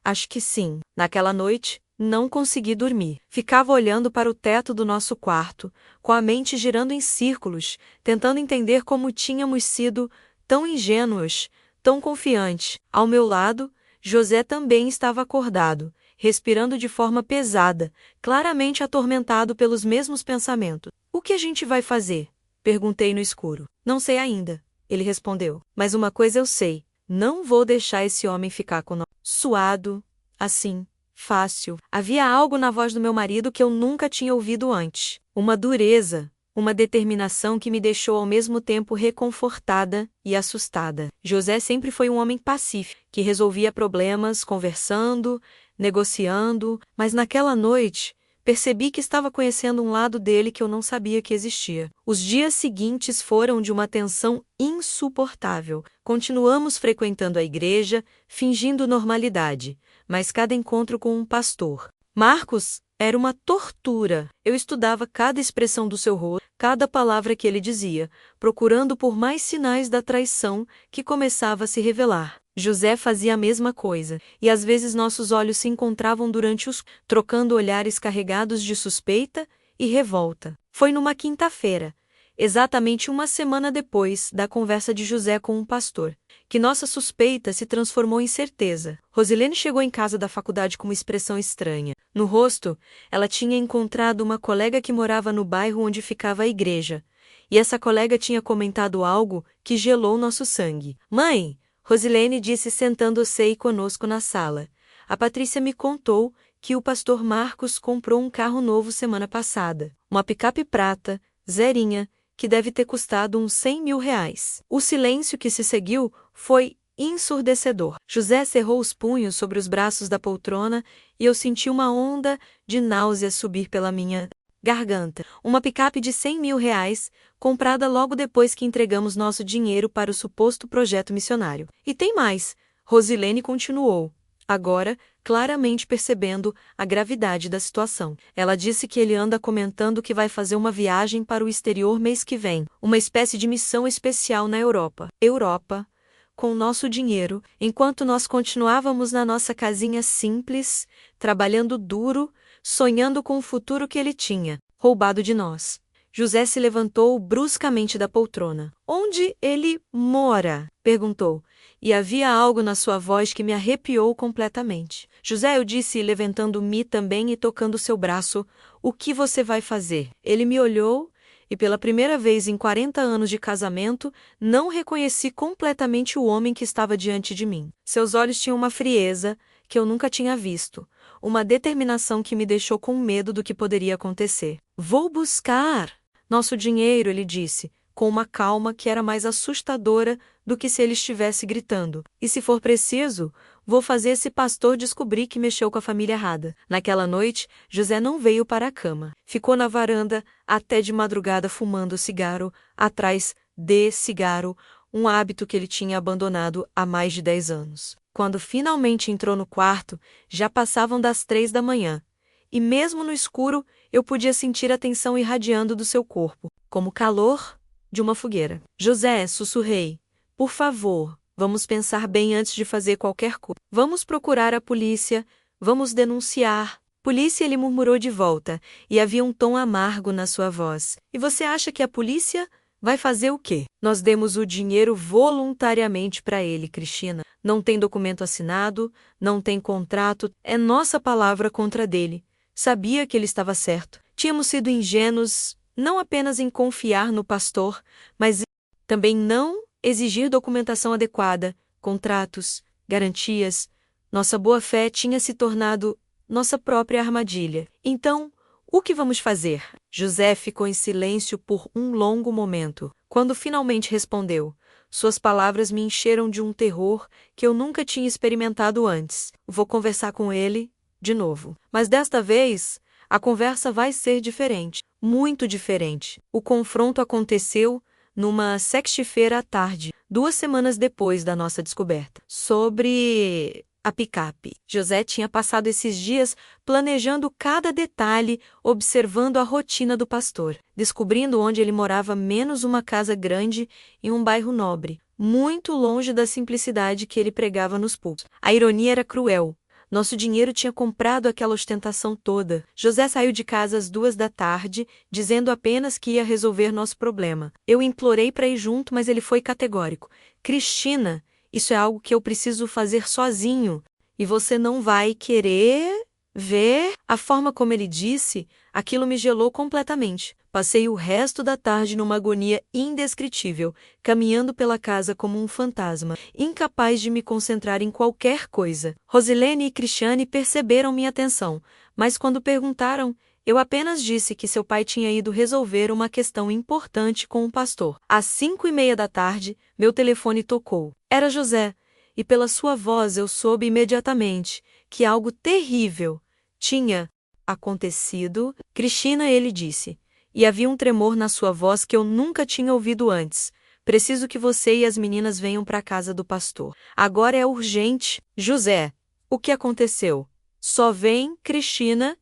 acho que sim. Naquela noite, não consegui dormir. Ficava olhando para o teto do nosso quarto, com a mente girando em círculos, tentando entender como tínhamos sido tão ingênuos, tão confiantes. Ao meu lado, José também estava acordado, respirando de forma pesada, claramente atormentado pelos mesmos pensamentos. O que a gente vai fazer? Perguntei no escuro. Não sei ainda, ele respondeu. Mas uma coisa eu sei, não vou deixar esse homem ficar com nós. Suado, assim, fácil. Havia algo na voz do meu marido que eu nunca tinha ouvido antes. Uma dureza, uma determinação que me deixou ao mesmo tempo reconfortada e assustada. José sempre foi um homem pacífico, que resolvia problemas conversando, negociando, mas naquela noite percebi que estava conhecendo um lado dele que eu não sabia que existia. Os dias seguintes foram de uma tensão insuportável. Continuamos frequentando a igreja, fingindo normalidade, mas cada encontro com um pastor, Marcos, era uma tortura. Eu estudava cada expressão do seu rosto, cada palavra que ele dizia, procurando por mais sinais da traição que começava a se revelar. José fazia a mesma coisa, e às vezes nossos olhos se encontravam durante trocando olhares carregados de suspeita e revolta. Foi numa quinta-feira, exatamente uma semana depois da conversa de José com um pastor, que nossa suspeita se transformou em certeza. Rosilene chegou em casa da faculdade com uma expressão estranha. No rosto, ela tinha encontrado uma colega que morava no bairro onde ficava a igreja, e essa colega tinha comentado algo que gelou nosso sangue. Mãe, Rosilene disse sentando-se conosco na sala. A Patrícia me contou que o pastor Marcos comprou um carro novo semana passada. Uma picape prata, zerinha, que deve ter custado uns 100 mil reais. O silêncio que se seguiu foi ensurdecedor. José cerrou os punhos sobre os braços da poltrona e eu senti uma onda de náusea subir pela minha garganta. Uma picape de 100 mil reais, comprada logo depois que entregamos nosso dinheiro para o suposto projeto missionário. E tem mais, Rosilene continuou, agora claramente percebendo a gravidade da situação. Ela disse que ele anda comentando que vai fazer uma viagem para o exterior mês que vem, uma espécie de missão especial na Europa. Europa, com o nosso dinheiro, enquanto nós continuávamos na nossa casinha simples, trabalhando duro, sonhando com o futuro que ele tinha roubado de nós. José se levantou bruscamente da poltrona. Onde ele mora? Perguntou, e havia algo na sua voz que me arrepiou completamente. José, eu disse, levantando-me também e tocando seu braço, o que você vai fazer? Ele me olhou, e pela primeira vez em 40 anos de casamento, não reconheci completamente o homem que estava diante de mim. Seus olhos tinham uma frieza que eu nunca tinha visto, uma determinação que me deixou com medo do que poderia acontecer. Vou buscar nosso dinheiro, ele disse, com uma calma que era mais assustadora do que se ele estivesse gritando. E se for preciso, vou fazer esse pastor descobrir que mexeu com a família errada. Naquela noite, José não veio para a cama. Ficou na varanda até de madrugada fumando cigarro, atrás de cigarro, um hábito que ele tinha abandonado há mais de 10 anos. Quando finalmente entrou no quarto, já passavam das 3 da manhã. E mesmo no escuro, eu podia sentir a tensão irradiando do seu corpo, como o calor de uma fogueira. José, sussurrei, por favor, vamos pensar bem antes de fazer qualquer coisa. Vamos procurar a polícia, vamos denunciar. Polícia, ele murmurou de volta, e havia um tom amargo na sua voz. E você acha que a polícia vai fazer o quê? Nós demos o dinheiro voluntariamente para ele, Cristina. Não tem documento assinado, não tem contrato, é nossa palavra contra dele. Sabia que ele estava certo. Tínhamos sido ingênuos, não apenas em confiar no pastor, mas também não exigir documentação adequada, contratos, garantias. Nossa boa-fé tinha se tornado nossa própria armadilha. Então, o que vamos fazer? José ficou em silêncio por um longo momento. Quando finalmente respondeu, suas palavras me encheram de um terror que eu nunca tinha experimentado antes. Vou conversar com ele de novo. Mas desta vez, a conversa vai ser diferente. Muito diferente. O confronto aconteceu numa sexta-feira à tarde, 2 semanas depois da nossa descoberta. Sobre a picape. José tinha passado esses dias planejando cada detalhe, observando a rotina do pastor, descobrindo onde ele morava menos uma casa grande em um bairro nobre, muito longe da simplicidade que ele pregava nos púlpitos. A ironia era cruel. Nosso dinheiro tinha comprado aquela ostentação toda. José saiu de casa às 2 da tarde, dizendo apenas que ia resolver nosso problema. Eu implorei para ir junto, mas ele foi categórico. Cristina, isso é algo que eu preciso fazer sozinho. E você não vai querer ver? A forma como ele disse, aquilo me gelou completamente. Passei o resto da tarde numa agonia indescritível, caminhando pela casa como um fantasma, incapaz de me concentrar em qualquer coisa. Rosilene e Cristiane perceberam minha atenção, mas quando perguntaram, eu apenas disse que seu pai tinha ido resolver uma questão importante com o pastor. Às 5:30 da tarde, meu telefone tocou. Era José, e pela sua voz eu soube imediatamente que algo terrível tinha acontecido. Cristina, ele disse, e havia um tremor na sua voz que eu nunca tinha ouvido antes. Preciso que você e as meninas venham para a casa do pastor. Agora é urgente. José, o que aconteceu? Só vem, Cristina,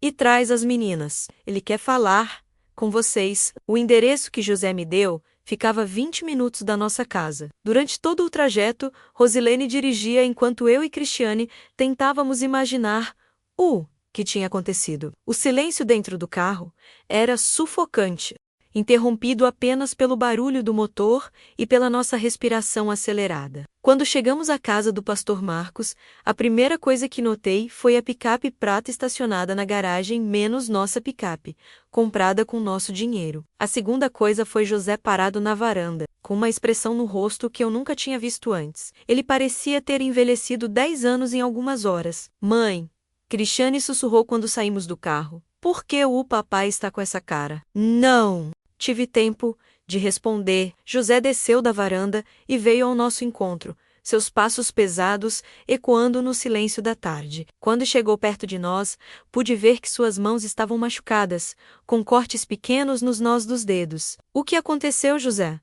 e traz as meninas. Ele quer falar com vocês. O endereço que José me deu ficava a 20 minutos da nossa casa. Durante todo o trajeto, Rosilene dirigia enquanto eu e Cristiane tentávamos imaginar o que tinha acontecido. O silêncio dentro do carro era sufocante, interrompido apenas pelo barulho do motor e pela nossa respiração acelerada. Quando chegamos à casa do pastor Marcos, a primeira coisa que notei foi a picape prata estacionada na garagem menos nossa picape, comprada com nosso dinheiro. A segunda coisa foi José parado na varanda, com uma expressão no rosto que eu nunca tinha visto antes. Ele parecia ter envelhecido 10 anos em algumas horas. Mãe, Cristiane sussurrou quando saímos do carro. Por que o papai está com essa cara? Não tive tempo de responder. José desceu da varanda e veio ao nosso encontro, seus passos pesados ecoando no silêncio da tarde. Quando chegou perto de nós, pude ver que suas mãos estavam machucadas, com cortes pequenos nos nós dos dedos. O que aconteceu, José?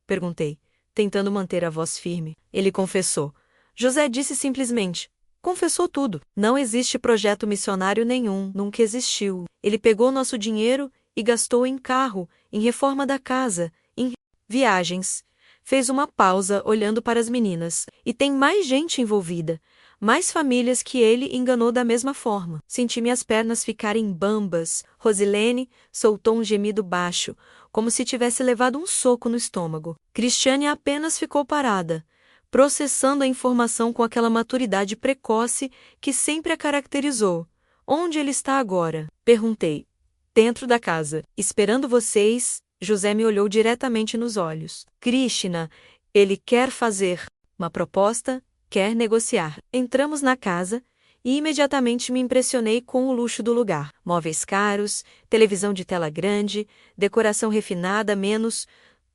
Perguntei, tentando manter a voz firme. Ele confessou. José disse simplesmente. Confessou tudo. Não existe projeto missionário nenhum, nunca existiu. Ele pegou nosso dinheiro e gastou em carro, em reforma da casa, em viagens. Fez uma pausa olhando para as meninas. E tem mais gente envolvida. Mais famílias que ele enganou da mesma forma. Senti minhas pernas ficarem bambas. Rosilene soltou um gemido baixo, como se tivesse levado um soco no estômago. Cristiane apenas ficou parada, processando a informação com aquela maturidade precoce que sempre a caracterizou. Onde ele está agora? Perguntei. Dentro da casa. Esperando vocês. José me olhou diretamente nos olhos. Cristina, ele quer fazer uma proposta, quer negociar. Entramos na casa e imediatamente me impressionei com o luxo do lugar. Móveis caros, televisão de tela grande, decoração refinada,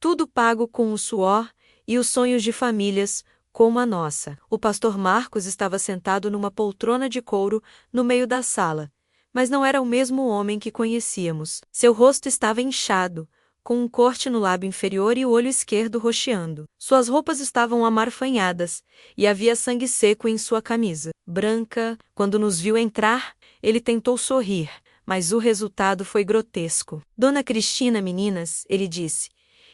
tudo pago com o suor e os sonhos de famílias, como a nossa. O pastor Marcos estava sentado numa poltrona de couro no meio da sala, mas não era o mesmo homem que conhecíamos. Seu rosto estava inchado, com um corte no lábio inferior e o olho esquerdo roxeando. Suas roupas estavam amarfanhadas, e havia sangue seco em sua camisa branca. Quando nos viu entrar, ele tentou sorrir, mas o resultado foi grotesco. Dona Cristina, meninas, ele disse,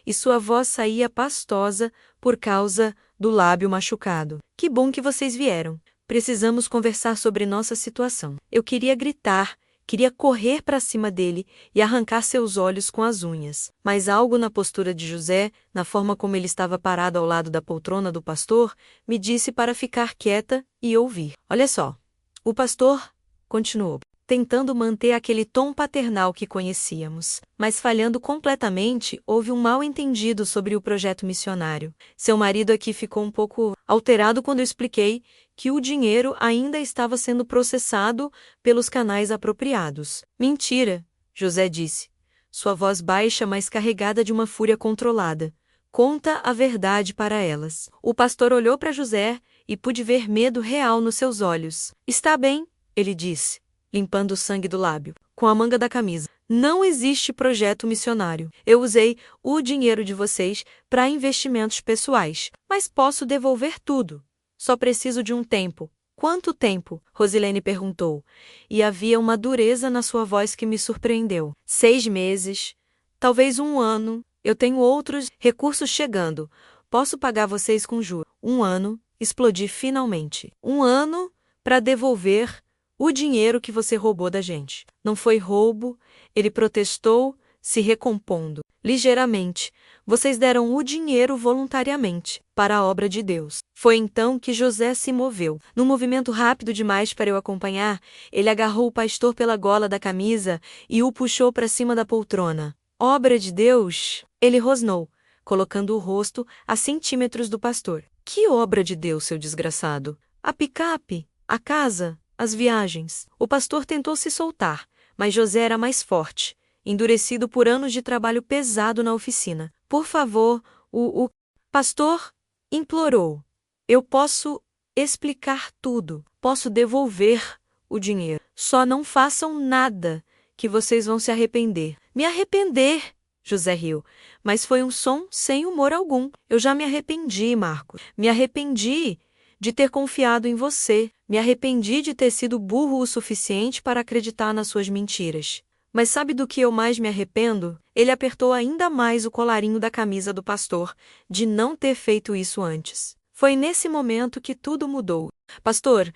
e sua voz saía pastosa por causa do lábio machucado. Que bom que vocês vieram. Precisamos conversar sobre nossa situação. Eu queria gritar, queria correr para cima dele e arrancar seus olhos com as unhas. Mas algo na postura de José, na forma como ele estava parado ao lado da poltrona do pastor, me disse para ficar quieta e ouvir. Olha só. O pastor continuou. tentando manter aquele tom paternal que conhecíamos. Mas falhando completamente, houve um mal-entendido sobre o projeto missionário. Seu marido aqui ficou um pouco alterado quando eu expliquei que o dinheiro ainda estava sendo processado pelos canais apropriados. Mentira, José disse. Sua voz baixa, mas carregada de uma fúria controlada. Conta a verdade para elas. O pastor olhou para José e pude ver medo real nos seus olhos. Está bem, ele disse, limpando o sangue do lábio, com a manga da camisa. Não existe projeto missionário. Eu usei o dinheiro de vocês para investimentos pessoais, mas posso devolver tudo. Só preciso de um tempo. Quanto tempo? Rosilene perguntou, e havia uma dureza na sua voz que me surpreendeu. 6 meses, talvez 1 ano. Eu tenho outros recursos chegando. Posso pagar vocês com juros. 1 ano, explodi finalmente. 1 ano para devolver o dinheiro que você roubou da gente. Não foi roubo, ele protestou, se recompondo. Ligeiramente. Vocês deram o dinheiro voluntariamente para a obra de Deus. Foi então que José se moveu. Num movimento rápido demais para eu acompanhar, ele agarrou o pastor pela gola da camisa e o puxou para cima da poltrona. Obra de Deus? Ele rosnou, colocando o rosto a centímetros do pastor. Que obra de Deus, seu desgraçado? A picape, a casa, as viagens. O pastor tentou se soltar, mas José era mais forte, endurecido por anos de trabalho pesado na oficina. Por favor, o pastor implorou. Eu posso explicar tudo. Posso devolver o dinheiro. Só não façam nada que vocês vão se arrepender. Me arrepender? José riu, mas foi um som sem humor algum. Eu já me arrependi, Marcos. Me arrependi de ter confiado em você. Me arrependi de ter sido burro o suficiente para acreditar nas suas mentiras. Mas sabe do que eu mais me arrependo? Ele apertou ainda mais o colarinho da camisa do pastor, de não ter feito isso antes. Foi nesse momento que tudo mudou. Pastor,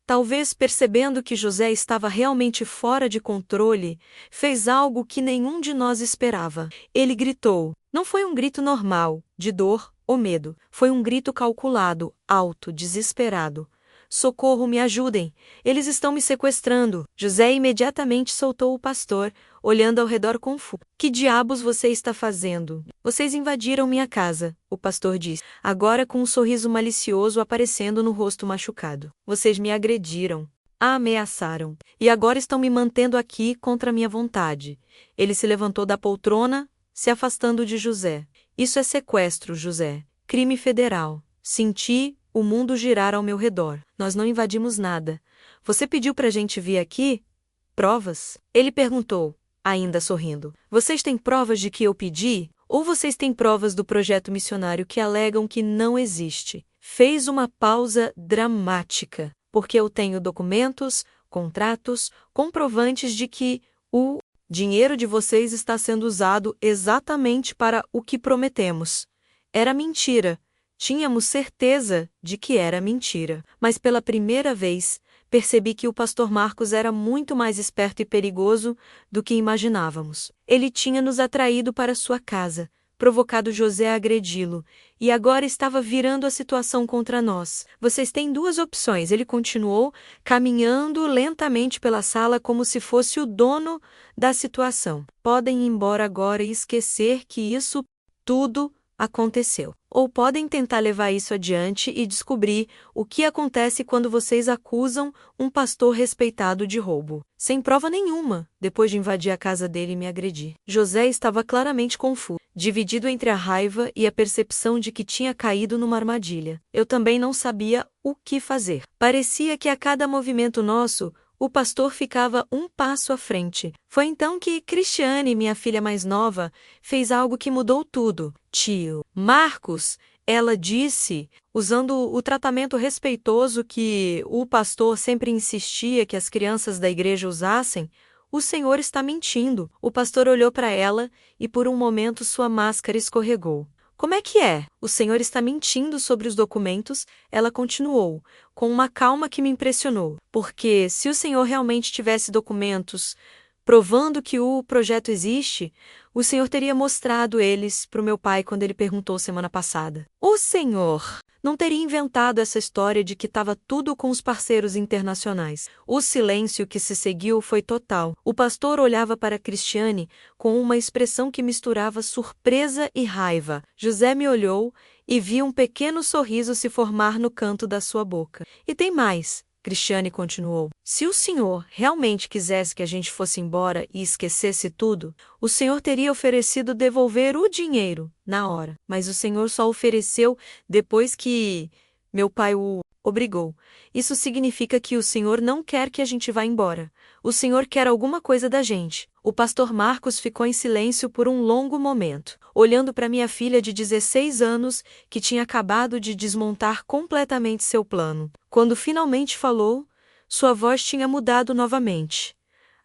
talvez percebendo que José estava realmente fora de controle, fez algo que nenhum de nós esperava. Ele gritou. Não foi um grito normal, de dor ou medo. Foi um grito calculado, alto, desesperado. Socorro, me ajudem! Eles estão me sequestrando! José imediatamente soltou o pastor, olhando ao redor confuso. Que diabos você está fazendo? Vocês invadiram minha casa, o pastor disse, agora com um sorriso malicioso aparecendo no rosto machucado. Vocês me agrediram, a ameaçaram, e agora estão me mantendo aqui contra minha vontade. Ele se levantou da poltrona, se afastando de José. Isso é sequestro, José. Crime federal. Senti o mundo girar ao meu redor. Nós não invadimos nada. Você pediu pra gente vir aqui? Provas? Ele perguntou, ainda sorrindo. Vocês têm provas de que eu pedi? Ou vocês têm provas do projeto missionário que alegam que não existe? Fez uma pausa dramática, porque eu tenho documentos, contratos, comprovantes de que o dinheiro de vocês está sendo usado exatamente para o que prometemos. Era mentira. Tínhamos certeza de que era mentira, mas pela primeira vez percebi que o pastor Marcos era muito mais esperto e perigoso do que imaginávamos. Ele tinha nos atraído para sua casa, provocado José a agredi-lo, e agora estava virando a situação contra nós. Vocês têm 2 opções, ele continuou, caminhando lentamente pela sala como se fosse o dono da situação. Podem ir embora agora e esquecer que isso tudo aconteceu. Ou podem tentar levar isso adiante e descobrir o que acontece quando vocês acusam um pastor respeitado de roubo. Sem prova nenhuma, depois de invadir a casa dele e me agredir. José estava claramente confuso, dividido entre a raiva e a percepção de que tinha caído numa armadilha. Eu também não sabia o que fazer. Parecia que a cada movimento nosso, o pastor ficava um passo à frente. Foi então que Cristiane, minha filha mais nova, fez algo que mudou tudo. Tio Marcos, ela disse, usando o tratamento respeitoso que o pastor sempre insistia que as crianças da igreja usassem, o senhor está mentindo. O pastor olhou para ela e por um momento sua máscara escorregou. Como é que é? O senhor está mentindo sobre os documentos? Ela continuou, com uma calma que me impressionou. Porque se o senhor realmente tivesse documentos provando que o projeto existe, o senhor teria mostrado eles para o meu pai quando ele perguntou semana passada. O senhor não teria inventado essa história de que estava tudo com os parceiros internacionais. O silêncio que se seguiu foi total. O pastor olhava para Cristiane com uma expressão que misturava surpresa e raiva. José me olhou e vi um pequeno sorriso se formar no canto da sua boca. E tem mais. Cristiane continuou. Se o senhor realmente quisesse que a gente fosse embora e esquecesse tudo, o senhor teria oferecido devolver o dinheiro na hora. Mas o senhor só ofereceu depois que meu pai o obrigou. Isso significa que o senhor não quer que a gente vá embora. O senhor quer alguma coisa da gente. O pastor Marcos ficou em silêncio por um longo momento, olhando para minha filha de 16 anos, que tinha acabado de desmontar completamente seu plano. Quando finalmente falou, sua voz tinha mudado novamente.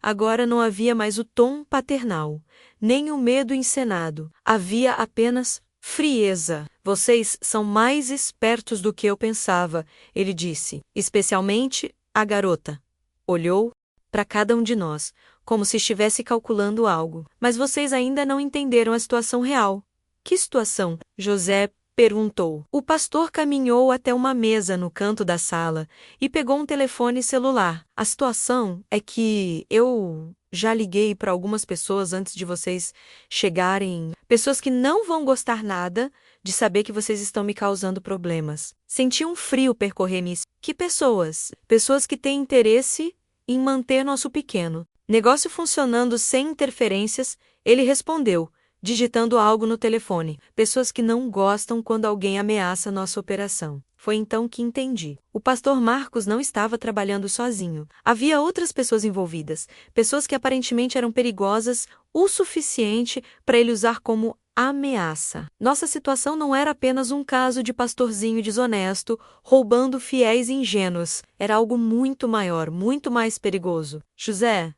Agora não havia mais o tom paternal, nem o medo encenado. Havia apenas frieza. Vocês são mais espertos do que eu pensava, ele disse. Especialmente a garota. Olhou para cada um de nós, como se estivesse calculando algo. Mas vocês ainda não entenderam a situação real. Que situação? José perguntou. O pastor caminhou até uma mesa no canto da sala e pegou um telefone celular. A situação é que eu já liguei para algumas pessoas antes de vocês chegarem. Pessoas que não vão gostar nada de saber que vocês estão me causando problemas. Senti um frio percorrer-me. Que pessoas? Pessoas que têm interesse em manter nosso pequeno negócio funcionando sem interferências, ele respondeu, digitando algo no telefone. Pessoas que não gostam quando alguém ameaça nossa operação. Foi então que entendi. O pastor Marcos não estava trabalhando sozinho. Havia outras pessoas envolvidas, pessoas que aparentemente eram perigosas o suficiente para ele usar como ameaça. Nossa situação não era apenas um caso de pastorzinho desonesto roubando fiéis ingênuos. Era algo muito maior, muito mais perigoso. José,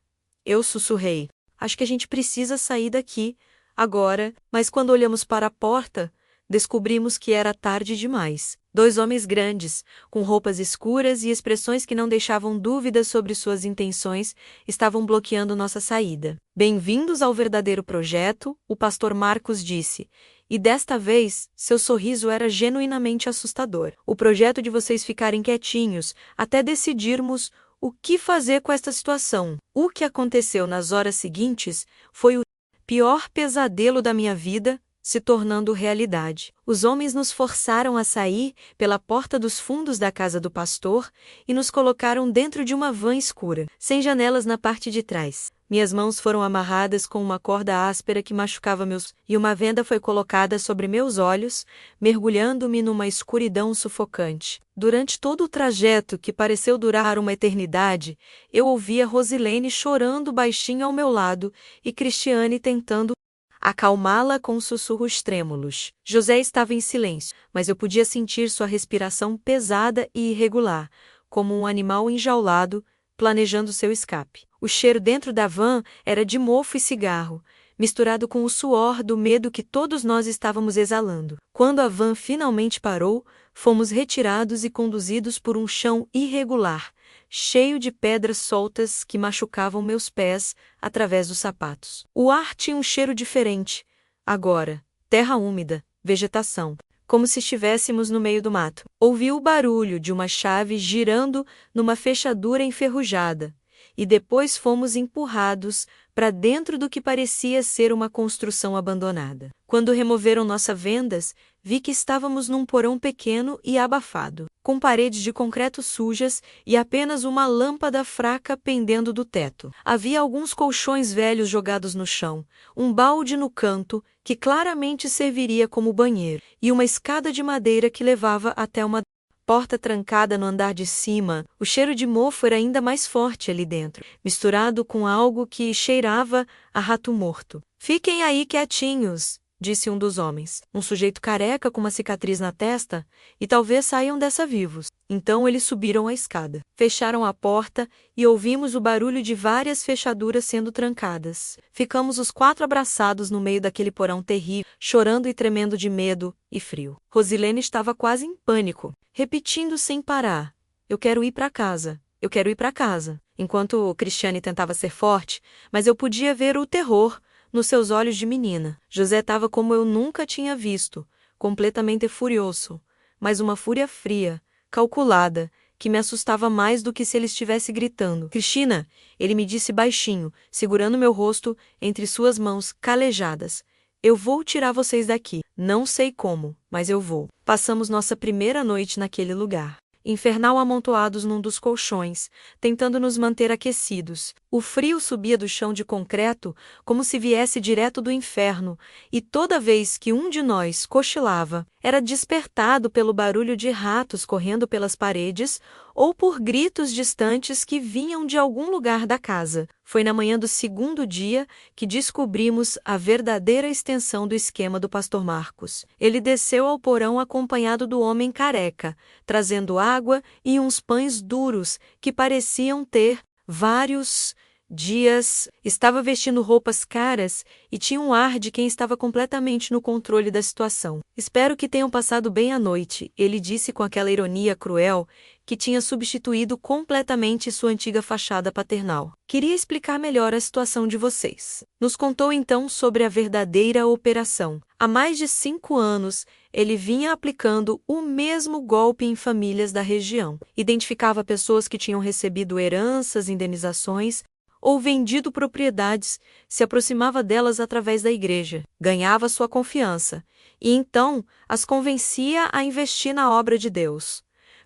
eu sussurrei. Acho que a gente precisa sair daqui agora, mas quando olhamos para a porta, descobrimos que era tarde demais. 2 homens grandes, com roupas escuras e expressões que não deixavam dúvidas sobre suas intenções, estavam bloqueando nossa saída. Bem-vindos ao verdadeiro projeto, o pastor Marcos disse. E desta vez, seu sorriso era genuinamente assustador. O projeto de vocês ficarem quietinhos até decidirmos o que fazer com esta situação. O que aconteceu nas horas seguintes foi o pior pesadelo da minha vida se tornando realidade. Os homens nos forçaram a sair pela porta dos fundos da casa do pastor e nos colocaram dentro de uma van escura, sem janelas na parte de trás. Minhas mãos foram amarradas com uma corda áspera que machucava e uma venda foi colocada sobre meus olhos, mergulhando-me numa escuridão sufocante. Durante todo o trajeto, que pareceu durar uma eternidade, eu ouvia Rosilene chorando baixinho ao meu lado e Cristiane tentando acalmá-la com sussurros trêmulos. José estava em silêncio, mas eu podia sentir sua respiração pesada e irregular, como um animal enjaulado, planejando seu escape. O cheiro dentro da van era de mofo e cigarro, misturado com o suor do medo que todos nós estávamos exalando. Quando a van finalmente parou, fomos retirados e conduzidos por um chão irregular, cheio de pedras soltas que machucavam meus pés através dos sapatos. O ar tinha um cheiro diferente. Agora, terra úmida, vegetação, como se estivéssemos no meio do mato. Ouvi o barulho de uma chave girando numa fechadura enferrujada, e depois fomos empurrados para dentro do que parecia ser uma construção abandonada. Quando removeram nossas vendas, vi que estávamos num porão pequeno e abafado, com paredes de concreto sujas e apenas uma lâmpada fraca pendendo do teto. Havia alguns colchões velhos jogados no chão, um balde no canto, que claramente serviria como banheiro, e uma escada de madeira que levava até uma porta trancada no andar de cima. O cheiro de mofo era ainda mais forte ali dentro, misturado com algo que cheirava a rato morto. "Fiquem aí quietinhos", disse um dos homens, um sujeito careca com uma cicatriz na testa, "e talvez saiam dessa vivos." Então eles subiram a escada, fecharam a porta e ouvimos o barulho de várias fechaduras sendo trancadas. Ficamos os 4 abraçados no meio daquele porão terrível, chorando e tremendo de medo e frio. Rosilene estava quase em pânico, repetindo sem parar: "Eu quero ir para casa. Eu quero ir para casa." Enquanto Cristiane tentava ser forte, mas eu podia ver o terror nos seus olhos de menina. José estava como eu nunca tinha visto, completamente furioso, mas uma fúria fria, calculada, que me assustava mais do que se ele estivesse gritando. Cristina, ele me disse baixinho, segurando meu rosto entre suas mãos calejadas. Eu vou tirar vocês daqui. Não sei como, mas eu vou. Passamos nossa primeira noite naquele lugar. Infernal amontoados num dos colchões, tentando nos manter aquecidos. O frio subia do chão de concreto como se viesse direto do inferno, e toda vez que um de nós cochilava, era despertado pelo barulho de ratos correndo pelas paredes ou por gritos distantes que vinham de algum lugar da casa. Foi na manhã do segundo dia que descobrimos a verdadeira extensão do esquema do pastor Marcos. Ele desceu ao porão acompanhado do homem careca, trazendo água e uns pães duros que pareciam ter vários dias. Estava vestindo roupas caras e tinha um ar de quem estava completamente no controle da situação. Espero que tenham passado bem a noite, ele disse com aquela ironia cruel que tinha substituído completamente sua antiga fachada paternal. Queria explicar melhor a situação de vocês. Nos contou então sobre a verdadeira operação. Há mais de 5 anos, ele vinha aplicando o mesmo golpe em famílias da região. Identificava pessoas que tinham recebido heranças, indenizações ou vendido propriedades, se aproximava delas através da igreja, ganhava sua confiança e então as convencia a investir na obra de Deus.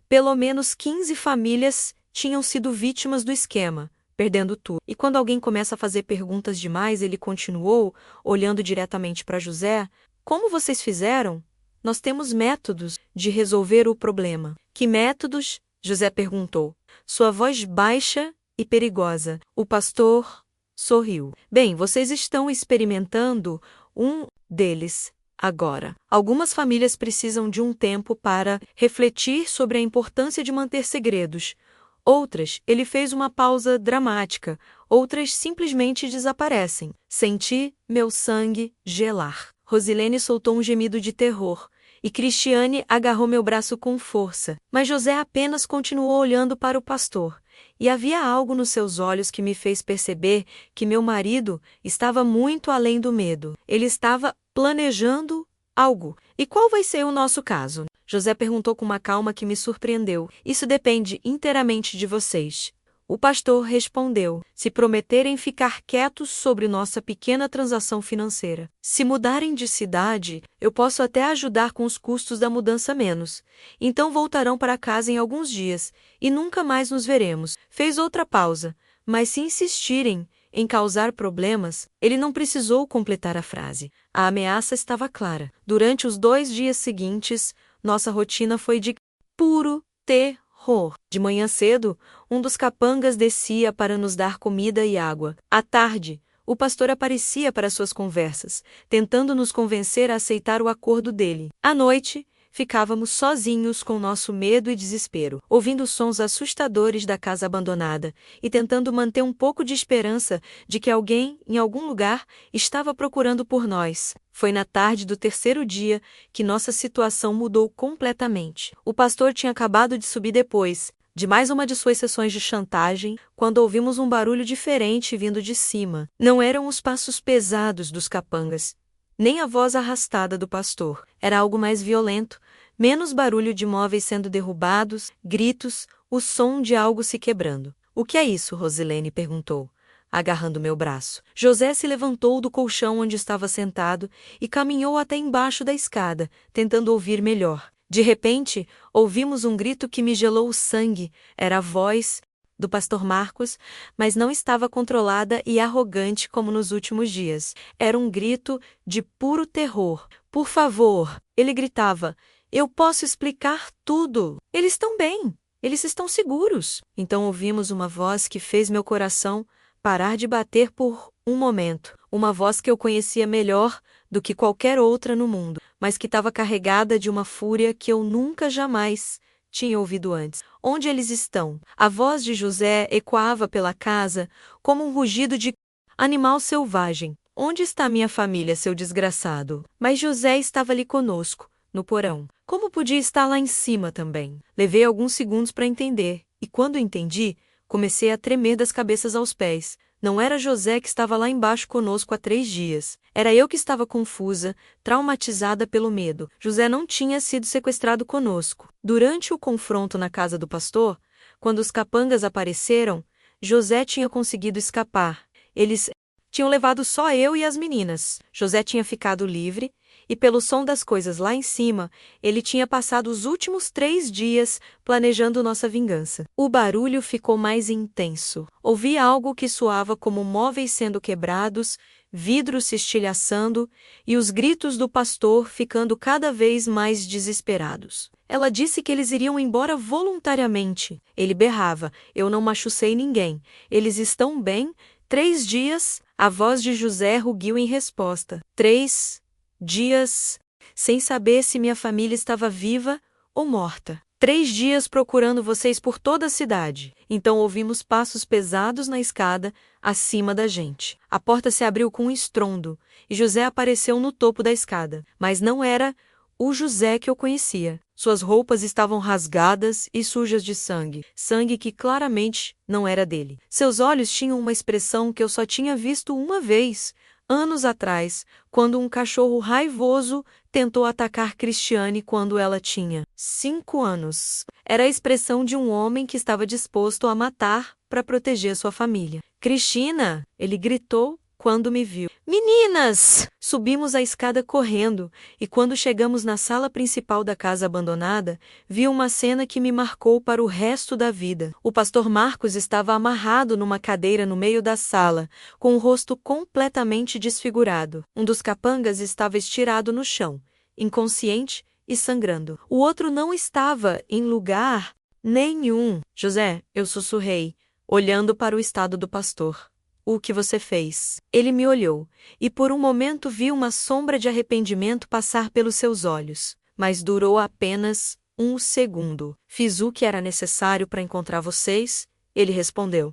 Pelo menos 15 famílias tinham sido vítimas do esquema, perdendo tudo. E quando alguém começa a fazer perguntas demais, ele continuou, olhando diretamente para José: como vocês fizeram? Nós temos métodos de resolver o problema. Que métodos? José perguntou. Sua voz baixa e perigosa. O pastor sorriu. Bem, vocês estão experimentando um deles agora. Algumas famílias precisam de um tempo para refletir sobre a importância de manter segredos. Outras, ele fez uma pausa dramática. Outras simplesmente desaparecem. Senti meu sangue gelar. Rosilene soltou um gemido de terror. E Cristiane agarrou meu braço com força. Mas José apenas continuou olhando para o pastor. E havia algo nos seus olhos que me fez perceber que meu marido estava muito além do medo. Ele estava planejando algo. E qual vai ser o nosso caso? José perguntou com uma calma que me surpreendeu. Isso depende inteiramente de vocês. O pastor respondeu: se prometerem ficar quietos sobre nossa pequena transação financeira. Se mudarem de cidade, eu posso até ajudar com os custos da mudança menos. Então voltarão para casa em alguns dias, e nunca mais nos veremos. Fez outra pausa, mas se insistirem em causar problemas, ele não precisou completar a frase. A ameaça estava clara. Durante os 2 dias seguintes, nossa rotina foi de puro terror. De manhã cedo, um dos capangas descia para nos dar comida e água. À tarde, o pastor aparecia para suas conversas, tentando nos convencer a aceitar o acordo dele. À noite, ficávamos sozinhos com nosso medo e desespero, ouvindo sons assustadores da casa abandonada e tentando manter um pouco de esperança de que alguém, em algum lugar, estava procurando por nós. Foi na tarde do 3º dia que nossa situação mudou completamente. O pastor tinha acabado de subir depois de mais uma de suas sessões de chantagem, quando ouvimos um barulho diferente vindo de cima. Não eram os passos pesados dos capangas, nem a voz arrastada do pastor. Era algo mais violento, menos barulho de móveis sendo derrubados, gritos, o som de algo se quebrando. O que é isso? Rosilene perguntou, agarrando meu braço. José se levantou do colchão onde estava sentado e caminhou até embaixo da escada, tentando ouvir melhor. De repente, ouvimos um grito que me gelou o sangue. Era a voz do pastor Marcos, mas não estava controlada e arrogante como nos últimos dias. Era um grito de puro terror. Por favor, ele gritava, eu posso explicar tudo. Eles estão bem. Eles estão seguros. Então ouvimos uma voz que fez meu coração parar de bater por um momento. Uma voz que eu conhecia melhor do que qualquer outra no mundo, mas que estava carregada de uma fúria que eu nunca jamais tinha ouvido antes. Onde eles estão? A voz de José ecoava pela casa como um rugido de animal selvagem. Onde está minha família, seu desgraçado? Mas José estava ali conosco, no porão. Como podia estar lá em cima também? Levei alguns segundos para entender, e quando entendi, comecei a tremer das cabeças aos pés. Não era José que estava lá embaixo conosco há 3 dias. Era eu que estava confusa, traumatizada pelo medo. José não tinha sido sequestrado conosco. Durante o confronto na casa do pastor, quando os capangas apareceram, José tinha conseguido escapar. Eles tinham levado só eu e as meninas. José tinha ficado livre, e pelo som das coisas lá em cima, ele tinha passado os últimos 3 dias planejando nossa vingança. O barulho ficou mais intenso. Ouvi algo que soava como móveis sendo quebrados, vidros se estilhaçando e os gritos do pastor ficando cada vez mais desesperados. Ela disse que eles iriam embora voluntariamente. Ele berrava: "Eu não machucei ninguém. Eles estão bem? 3 dias?" A voz de José rugiu em resposta. 3 dias, sem saber se minha família estava viva ou morta. 3 dias procurando vocês por toda a cidade. Então ouvimos passos pesados na escada, acima da gente. A porta se abriu com um estrondo, e José apareceu no topo da escada. Mas não era o José que eu conhecia. Suas roupas estavam rasgadas e sujas de sangue. Sangue que claramente não era dele. Seus olhos tinham uma expressão que eu só tinha visto uma vez, anos atrás, quando um cachorro raivoso tentou atacar Cristiane quando ela tinha 5 anos. Era a expressão de um homem que estava disposto a matar para proteger sua família. "Cristina!" ele gritou quando me viu. "Meninas!" Subimos a escada correndo, e quando chegamos na sala principal da casa abandonada, vi uma cena que me marcou para o resto da vida. O pastor Marcos estava amarrado numa cadeira no meio da sala, com o rosto completamente desfigurado. Um dos capangas estava estirado no chão, inconsciente e sangrando. O outro não estava em lugar nenhum. "José", eu sussurrei, olhando para o estado do pastor. "O que você fez?" Ele me olhou, e por um momento vi uma sombra de arrependimento passar pelos seus olhos, mas durou apenas um segundo. "Fiz o que era necessário para encontrar vocês", ele respondeu.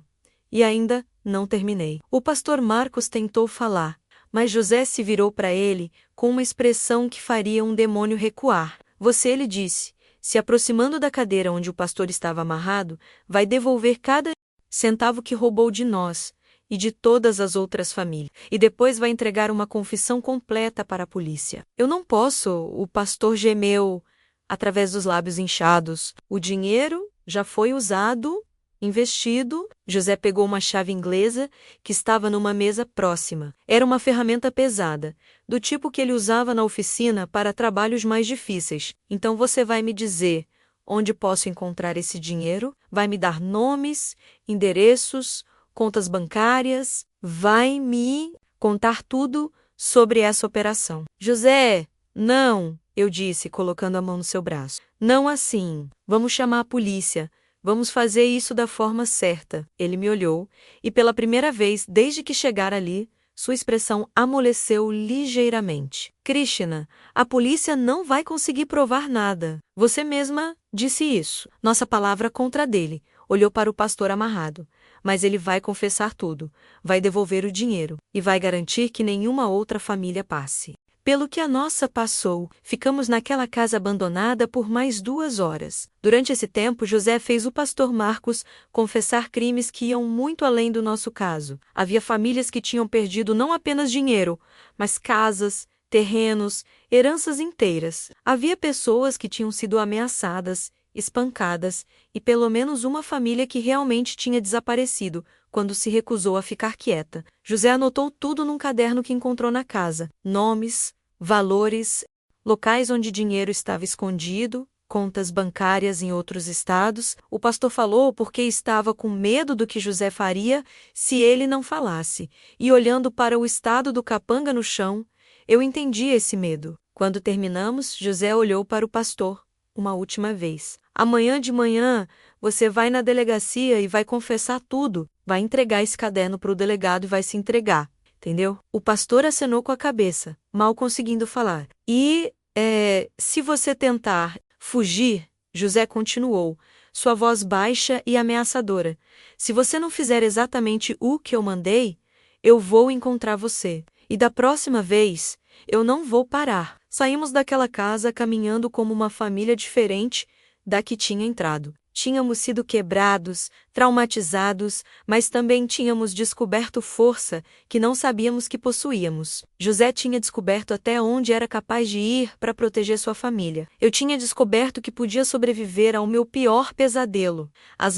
"E ainda não terminei." O pastor Marcos tentou falar, mas José se virou para ele com uma expressão que faria um demônio recuar. "Você", ele disse, se aproximando da cadeira onde o pastor estava amarrado, "vai devolver cada centavo que roubou de nós e de todas as outras famílias. E depois vai entregar uma confissão completa para a polícia." "Eu não posso", o pastor gemeu através dos lábios inchados. "O dinheiro já foi usado, investido." José pegou uma chave inglesa que estava numa mesa próxima. Era uma ferramenta pesada, do tipo que ele usava na oficina para trabalhos mais difíceis. "Então você vai me dizer onde posso encontrar esse dinheiro? Vai me dar nomes, endereços, contas bancárias, vai me contar tudo sobre essa operação." "José, não", eu disse, colocando a mão no seu braço. "Não assim. Vamos chamar a polícia. Vamos fazer isso da forma certa." Ele me olhou, e pela primeira vez desde que chegara ali, sua expressão amoleceu ligeiramente. "Krishna, a polícia não vai conseguir provar nada. Você mesma disse isso." Nossa palavra contra a dele. Olhou para o pastor amarrado. "Mas ele vai confessar tudo, vai devolver o dinheiro e vai garantir que nenhuma outra família passe." Pelo que a nossa passou, ficamos naquela casa abandonada por mais 2 horas. Durante esse tempo, José fez o pastor Marcos confessar crimes que iam muito além do nosso caso. Havia famílias que tinham perdido não apenas dinheiro, mas casas, terrenos, heranças inteiras. Havia pessoas que tinham sido ameaçadas, espancadas, e pelo menos uma família que realmente tinha desaparecido quando se recusou a ficar quieta. José anotou tudo num caderno que encontrou na casa: nomes, valores, locais onde dinheiro estava escondido, contas bancárias em outros estados. O pastor falou porque estava com medo do que José faria se ele não falasse, e olhando para o estado do capanga no chão, eu entendi esse medo. Quando terminamos, José olhou para o pastor uma última vez. "Amanhã de manhã, você vai na delegacia e vai confessar tudo. Vai entregar esse caderno para o delegado e vai se entregar. Entendeu?" O pastor acenou com a cabeça, mal conseguindo falar. Se você tentar fugir", José continuou, sua voz baixa e ameaçadora, "se você não fizer exatamente o que eu mandei, eu vou encontrar você. E da próxima vez, eu não vou parar." Saímos daquela casa caminhando como uma família diferente da que tinha entrado. Tínhamos sido quebrados, traumatizados, mas também tínhamos descoberto força que não sabíamos que possuíamos. José tinha descoberto até onde era capaz de ir para proteger sua família. Eu tinha descoberto que podia sobreviver ao meu pior pesadelo. As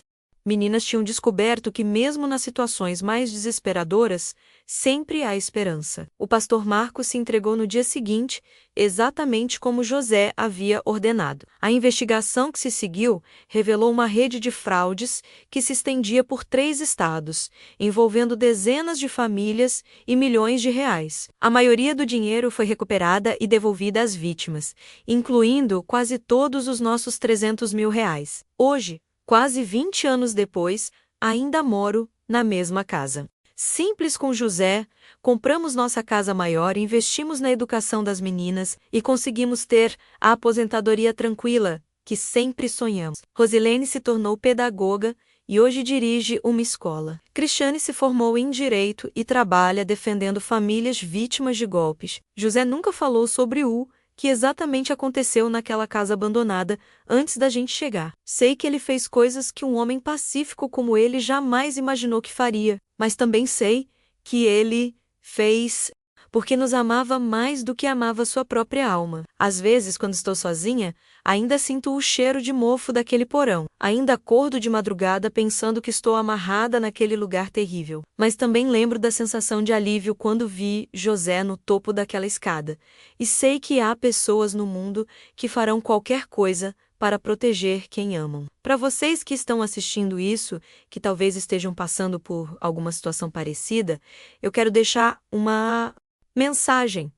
meninas tinham descoberto que, mesmo nas situações mais desesperadoras, sempre há esperança. O pastor Marcos se entregou no dia seguinte, exatamente como José havia ordenado. A investigação que se seguiu revelou uma rede de fraudes que se estendia por 3 estados, envolvendo dezenas de famílias e milhões de reais. A maioria do dinheiro foi recuperada e devolvida às vítimas, incluindo quase todos os nossos R$ 300.000. Hoje, quase 20 anos depois, ainda moro na mesma casa. Simples com José, compramos nossa casa maior, investimos na educação das meninas e conseguimos ter a aposentadoria tranquila que sempre sonhamos. Rosilene se tornou pedagoga e hoje dirige uma escola. Cristiane se formou em direito e trabalha defendendo famílias vítimas de golpes. José nunca falou sobre o que exatamente aconteceu naquela casa abandonada antes da gente chegar. Sei que ele fez coisas que um homem pacífico como ele jamais imaginou que faria, mas também sei que ele fez porque nos amava mais do que amava sua própria alma. Às vezes, quando estou sozinha, ainda sinto o cheiro de mofo daquele porão. Ainda acordo de madrugada pensando que estou amarrada naquele lugar terrível. Mas também lembro da sensação de alívio quando vi José no topo daquela escada. E sei que há pessoas no mundo que farão qualquer coisa para proteger quem amam. Para vocês que estão assistindo isso, que talvez estejam passando por alguma situação parecida, eu quero deixar uma mensagem.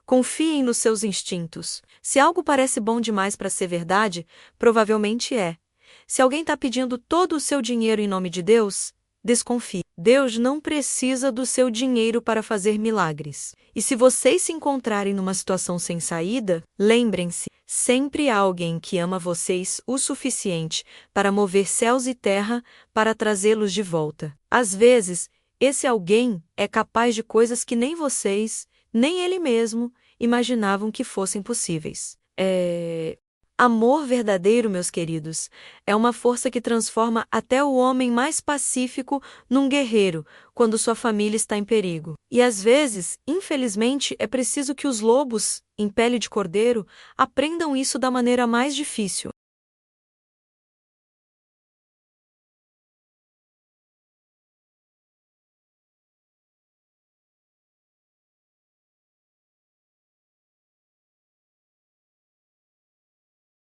Confiem nos seus instintos. Se algo parece bom demais para ser verdade, provavelmente é. Se alguém está pedindo todo o seu dinheiro em nome de Deus, desconfie. Deus não precisa do seu dinheiro para fazer milagres. E se vocês se encontrarem numa situação sem saída, lembrem-se, sempre há alguém que ama vocês o suficiente para mover céus e terra para trazê-los de volta. Às vezes, esse alguém é capaz de coisas que nem vocês, nem ele mesmo, imaginavam que fossem possíveis. Amor verdadeiro, meus queridos, é uma força que transforma até o homem mais pacífico num guerreiro quando sua família está em perigo. E às vezes, infelizmente, é preciso que os lobos, em pele de cordeiro, aprendam isso da maneira mais difícil.